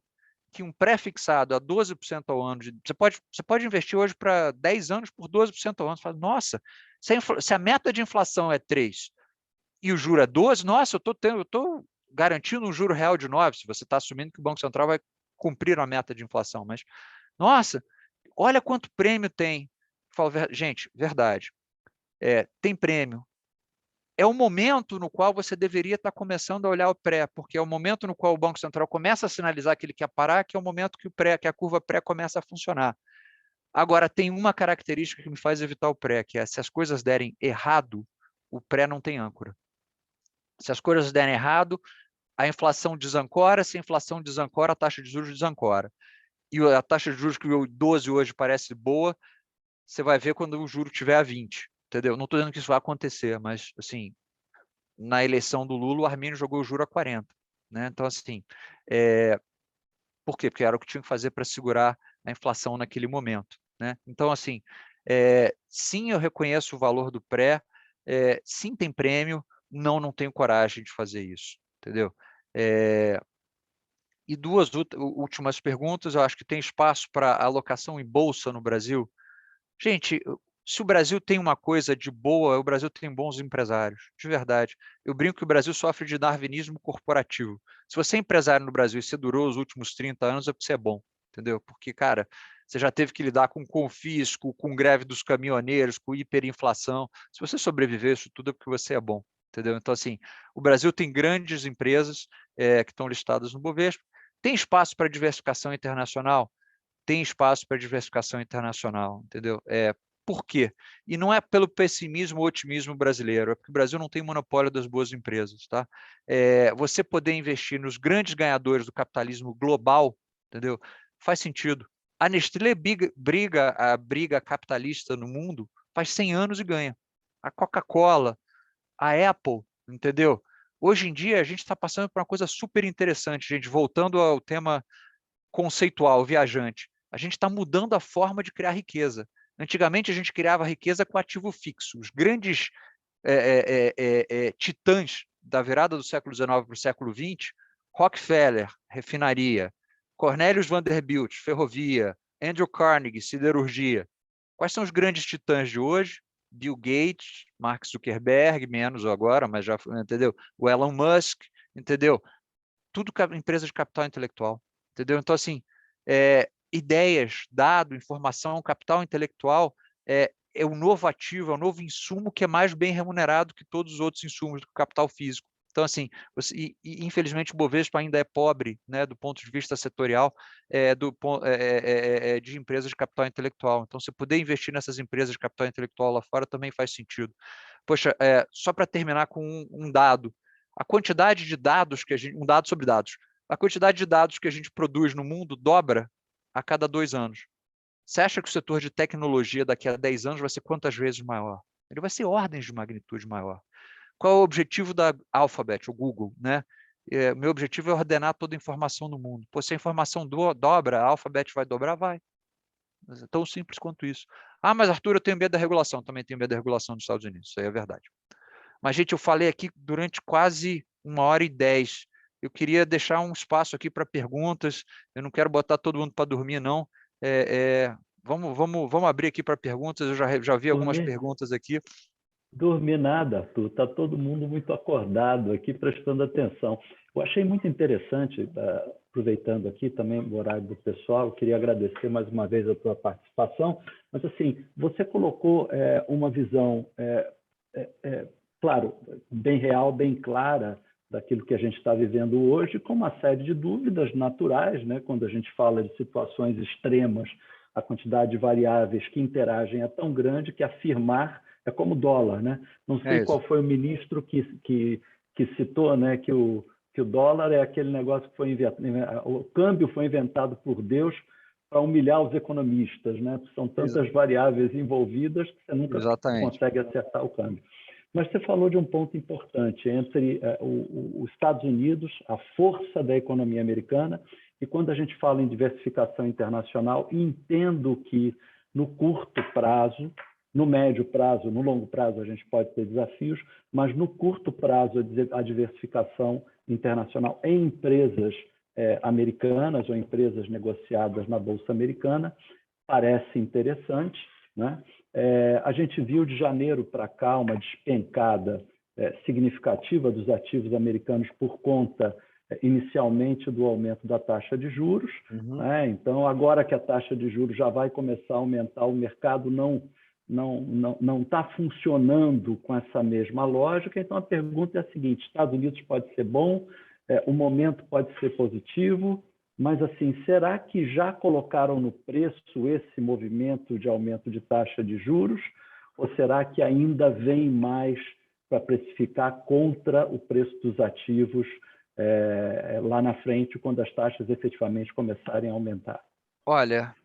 que um pré-fixado a 12% ao ano, você pode investir hoje para 10 anos por 12% ao ano. Você fala, nossa, se a meta de inflação é 3 e o juro é 12, nossa, eu estou garantindo um juro real de 9, se você está assumindo que o Banco Central vai cumprir a meta de inflação, mas nossa, olha quanto prêmio tem. Falo, gente, verdade. Tem prêmio. É o momento no qual você deveria estar começando a olhar o pré, porque é o momento no qual o Banco Central começa a sinalizar que ele quer parar, que é o momento que a curva pré começa a funcionar. Agora, tem uma característica que me faz evitar o pré, que é se as coisas derem errado, o pré não tem âncora. Se as coisas derem errado, a inflação desancora, se a inflação desancora, a taxa de juros desancora. E a taxa de juros que o 12 hoje parece boa, você vai ver quando o juro estiver a 20, entendeu? Não estou dizendo que isso vai acontecer, mas, assim, na eleição do Lula, o Arminio jogou o juro a 40. Né? Então, assim, por quê? Porque era o que tinha que fazer para segurar a inflação naquele momento. Né? Então, assim, sim, eu reconheço o valor do pré, sim, tem prêmio, não tenho coragem de fazer isso, entendeu? E duas últimas perguntas, eu acho que tem espaço para alocação em bolsa no Brasil. Gente, se o Brasil tem uma coisa de boa, o Brasil tem bons empresários, de verdade. Eu brinco que o Brasil sofre de darwinismo corporativo. Se você é empresário no Brasil e você durou os últimos 30 anos, é porque você é bom, entendeu? Porque, cara, você já teve que lidar com confisco, com greve dos caminhoneiros, com hiperinflação. Se você sobreviver isso tudo é porque você é bom, entendeu? Então, assim, o Brasil tem grandes empresas que estão listadas no Bovespa. Tem espaço para diversificação internacional? Tem espaço para diversificação internacional, entendeu? Por quê? E não é pelo pessimismo ou otimismo brasileiro, é porque o Brasil não tem monopólio das boas empresas. Tá? Você poder investir nos grandes ganhadores do capitalismo global, entendeu? Faz sentido. A Nestlé a briga capitalista no mundo faz 100 anos e ganha. A Coca-Cola, a Apple, entendeu? Hoje em dia, a gente está passando por uma coisa super interessante, gente, voltando ao tema conceitual, viajante. A gente está mudando a forma de criar riqueza. Antigamente, a gente criava riqueza com ativo fixo. Os grandes titãs da virada do século XIX para o século XX, Rockefeller, refinaria, Cornelius Vanderbilt, ferrovia, Andrew Carnegie, siderurgia. Quais são os grandes titãs de hoje? Bill Gates, Mark Zuckerberg, menos agora, mas já, entendeu? O Elon Musk, entendeu? Tudo empresas de capital intelectual, entendeu? Então, assim, ideias, dado, informação, capital intelectual é o novo ativo, é o novo insumo que é mais bem remunerado que todos os outros insumos do capital físico. Então, assim, infelizmente o Bovespa ainda é pobre, né, do ponto de vista setorial, de empresas de capital intelectual. Então, se puder investir nessas empresas de capital intelectual lá fora, também faz sentido. Poxa, só para terminar com um dado, a quantidade de dados que um dado sobre dados, a quantidade de dados que a gente produz no mundo dobra a cada 2 anos. Você acha que o setor de tecnologia daqui a 10 anos vai ser quantas vezes maior? Ele vai ser ordens de magnitude maior. Qual é o objetivo da Alphabet, o Google, né? Meu objetivo é ordenar toda a informação no mundo. Pô, se a informação dobra, a Alphabet vai dobrar? Vai. É tão simples quanto isso. Ah, mas Arthur, eu tenho medo da regulação. Também tenho medo da regulação dos Estados Unidos. Isso aí é verdade. Mas, gente, eu falei aqui durante quase 1h10. Eu queria deixar um espaço aqui para perguntas. Eu não quero botar todo mundo para dormir, não. Vamos abrir aqui para perguntas. Eu já vi algumas perguntas aqui. Dormir nada, Arthur. Está todo mundo muito acordado aqui, prestando atenção. Eu achei muito interessante, aproveitando aqui também o horário do pessoal, eu queria agradecer mais uma vez a tua participação, mas assim, você colocou uma visão, claro, bem real, bem clara daquilo que a gente está vivendo hoje, com uma série de dúvidas naturais, né? Quando a gente fala de situações extremas, a quantidade de variáveis que interagem é tão grande que afirmar é como dólar, né? Não sei qual foi o ministro que citou, né, que o dólar é aquele negócio que foi inventado, o câmbio foi inventado por Deus para humilhar os economistas, né? São tantas variáveis envolvidas que você nunca consegue acertar o câmbio. Mas você falou de um ponto importante entre os Estados Unidos, a força da economia americana, e quando a gente fala em diversificação internacional, entendo que no curto prazo, no médio prazo, no longo prazo a gente pode ter desafios, mas no curto prazo a diversificação internacional em empresas americanas ou empresas negociadas na Bolsa Americana parece interessante, né? A gente viu de janeiro para cá uma despencada significativa dos ativos americanos por conta, inicialmente, do aumento da taxa de juros. Né? Então, agora que a taxa de juros já vai começar a aumentar, o mercado não está funcionando com essa mesma lógica. Então, a pergunta é a seguinte: Estados Unidos pode ser bom, o momento pode ser positivo, mas, assim, será que já colocaram no preço esse movimento de aumento de taxa de juros? Ou será que ainda vem mais para precificar contra o preço dos ativos lá na frente, quando as taxas efetivamente começarem a aumentar? Olha,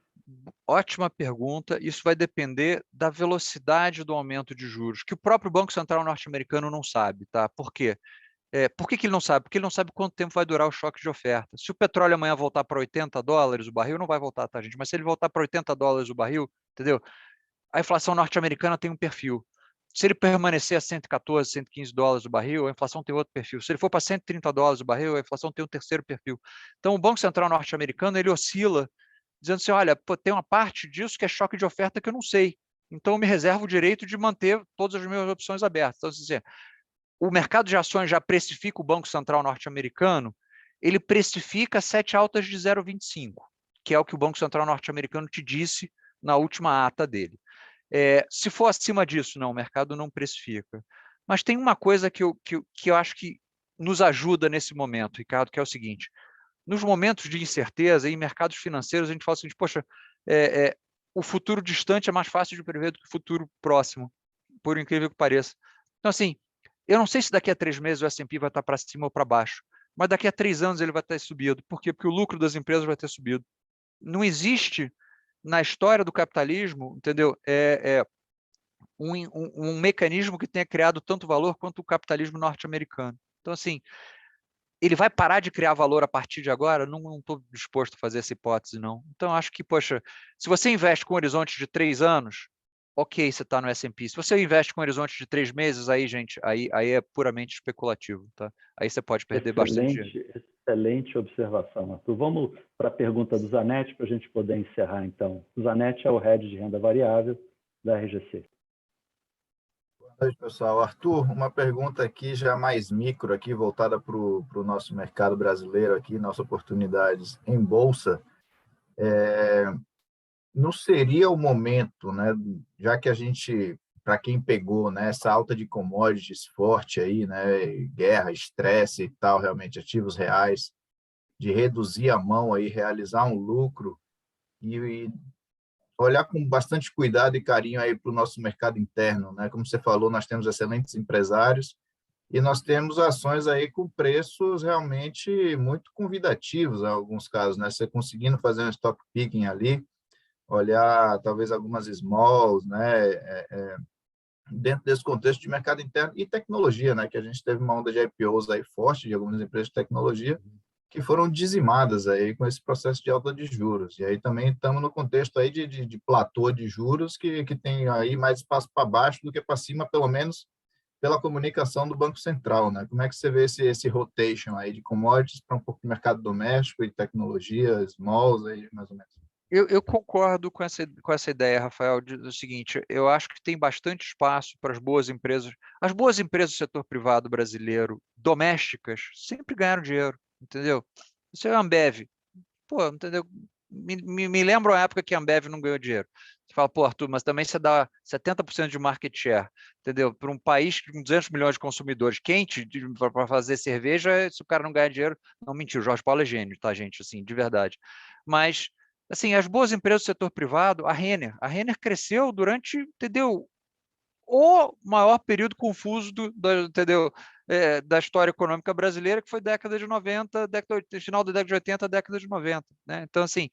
ótima pergunta. Isso vai depender da velocidade do aumento de juros, que o próprio Banco Central norte-americano não sabe, tá? Por quê? Por que ele não sabe? Porque ele não sabe quanto tempo vai durar o choque de oferta. Se o petróleo amanhã voltar para $80 o barril, não vai voltar, tá, gente? Mas se ele voltar para $80 o barril, entendeu? A inflação norte-americana tem um perfil. Se ele permanecer a $114, $115 o barril, a inflação tem outro perfil. Se ele for para $130 o barril, a inflação tem um terceiro perfil. Então, o Banco Central norte-americano, ele oscila, dizendo assim, olha, tem uma parte disso que é choque de oferta que eu não sei. Então, eu me reservo o direito de manter todas as minhas opções abertas. Então, assim, o mercado de ações já precifica o Banco Central norte-americano, ele precifica 7 altas de 0,25, que é o que o Banco Central norte-americano te disse na última ata dele. Se for acima disso, não, o mercado não precifica. Mas tem uma coisa que eu acho que nos ajuda nesse momento, Ricardo, que é o seguinte: nos momentos de incerteza em mercados financeiros, a gente fala assim, poxa, o futuro distante é mais fácil de prever do que o futuro próximo, por incrível que pareça. Então, assim, eu não sei se daqui a 3 meses o S&P vai estar para cima ou para baixo, mas daqui a 3 anos ele vai ter subido. Por quê? Porque o lucro das empresas vai ter subido. Não existe na história do capitalismo, entendeu? Um mecanismo que tenha criado tanto valor quanto o capitalismo norte-americano. Então, assim, ele vai parar de criar valor a partir de agora? Não estou disposto a fazer essa hipótese, não. Então, acho que, poxa, se você investe com um horizonte de 3 anos, ok, você está no S&P. Se você investe com um horizonte de 3 meses, aí, gente, aí é puramente especulativo, tá? Aí você pode perder bastante dinheiro. Excelente observação, Arthur. Vamos para a pergunta do Zanetti, para a gente poder encerrar, então. O Zanetti é o head de renda variável da RGC. Boa noite, pessoal. Arthur, uma pergunta aqui já mais micro, aqui, voltada para o nosso mercado brasileiro, aqui, nossas oportunidades em Bolsa. Não seria o momento, né, já que a gente, para quem pegou, né, essa alta de commodities forte aí, né, guerra, estresse e tal, realmente ativos reais, de reduzir a mão aí, realizar um lucro e olhar com bastante cuidado e carinho aí para o nosso mercado interno, né? Como você falou, nós temos excelentes empresários e nós temos ações aí com preços realmente muito convidativos, em alguns casos, né? Você conseguindo fazer um stock picking ali, olhar talvez algumas smalls, né? Dentro desse contexto de mercado interno e tecnologia, né? Que a gente teve uma onda de IPOs aí forte de algumas empresas de tecnologia que foram dizimadas aí com esse processo de alta de juros. E aí também estamos no contexto aí de platô de juros que tem aí mais espaço para baixo do que para cima, pelo menos pela comunicação do Banco Central, né? Como é que você vê esse rotation aí de commodities para um pouco de mercado doméstico e tecnologia, smalls aí, mais ou menos? Eu concordo com essa ideia, Rafael, do seguinte, eu acho que tem bastante espaço para as boas empresas. As boas empresas do setor privado brasileiro, domésticas, sempre ganharam dinheiro, entendeu? Isso é a Ambev. Pô, entendeu? Me lembro a época que a Ambev não ganhou dinheiro. Você fala, pô, Arthur, mas também você dá 70% de market share, entendeu? Para um país com 200 milhões de consumidores, quente para fazer cerveja, se o cara não ganha dinheiro, não mentiu, o Jorge Paulo é gênio, tá, gente? Assim, de verdade. Mas, assim, as boas empresas do setor privado, a Renner cresceu durante, entendeu? O maior período confuso entendeu? Da história econômica brasileira, que foi década de 90, final da década de 80, década de 90. Né? Então, assim,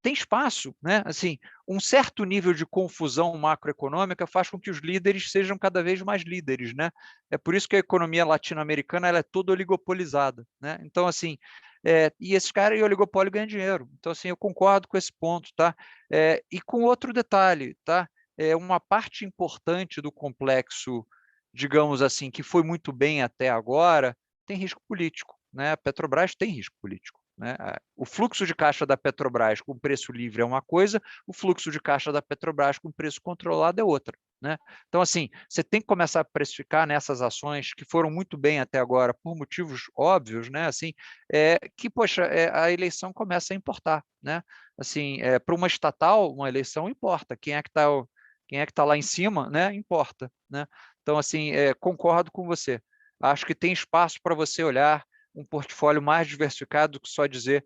tem espaço, né? Assim, um certo nível de confusão macroeconômica faz com que os líderes sejam cada vez mais líderes, né? É por isso que a economia latino-americana ela é toda oligopolizada, né? Então, assim, e esses caras, e o oligopólio ganham dinheiro. Então, assim, eu concordo com esse ponto, tá? E com outro detalhe, tá? Uma parte importante do complexo, digamos assim, que foi muito bem até agora, tem risco político, né? A Petrobras tem risco político. Né? O fluxo de caixa da Petrobras com preço livre é uma coisa, o fluxo de caixa da Petrobras com preço controlado é outra. Né? Então, assim, você tem que começar a precificar nessas ações que foram muito bem até agora, por motivos óbvios, né? Assim, que, poxa, a eleição começa a importar. Né? Assim, para uma estatal, uma eleição importa. Quem é que está lá em cima, né? Importa. Né? Então, assim, concordo com você. Acho que tem espaço para você olhar um portfólio mais diversificado do que só dizer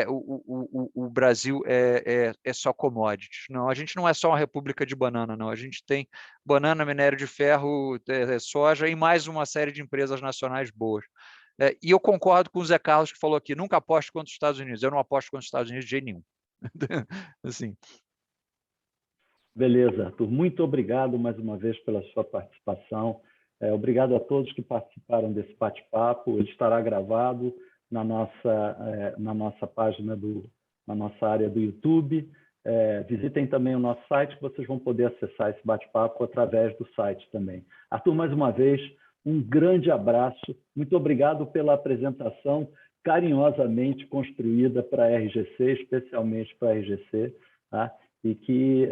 o Brasil é só commodities. Não, a gente não é só uma república de banana, não. A gente tem banana, minério de ferro, soja e mais uma série de empresas nacionais boas. E eu concordo com o Zé Carlos que falou aqui, nunca aposto contra os Estados Unidos. Eu não aposto contra os Estados Unidos de jeito nenhum. Assim. Beleza, Arthur. Muito obrigado mais uma vez pela sua participação. Obrigado a todos que participaram desse bate-papo. Ele estará gravado na nossa página, na nossa área do YouTube. Visitem também o nosso site, que vocês vão poder acessar esse bate-papo através do site também. Arthur, mais uma vez, um grande abraço. Muito obrigado pela apresentação carinhosamente construída para a RGC, especialmente para a RGC, tá? E que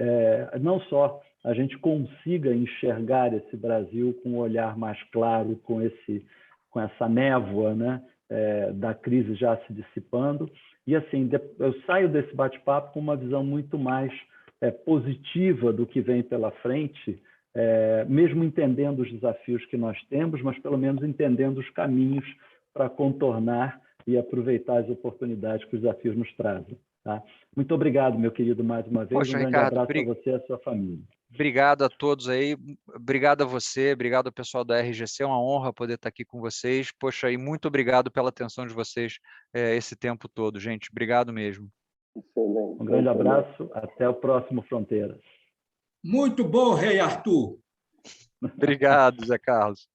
não só a gente consiga enxergar esse Brasil com um olhar mais claro, com essa névoa, né, da crise já se dissipando. E assim, eu saio desse bate-papo com uma visão muito mais positiva do que vem pela frente, mesmo entendendo os desafios que nós temos, mas pelo menos entendendo os caminhos para contornar e aproveitar as oportunidades que os desafios nos trazem. Tá? Muito obrigado, meu querido, mais uma vez. Poxa, um grande Ricardo, abraço a você e a sua família. Obrigado a todos aí, obrigado a você, obrigado ao pessoal da RGC, é uma honra poder estar aqui com vocês. Poxa, e muito obrigado pela atenção de vocês esse tempo todo, gente. Obrigado mesmo. Excelente. Um grande abraço, até o próximo Fronteiras. Muito bom, Rei Arthur. Obrigado, Zé Carlos.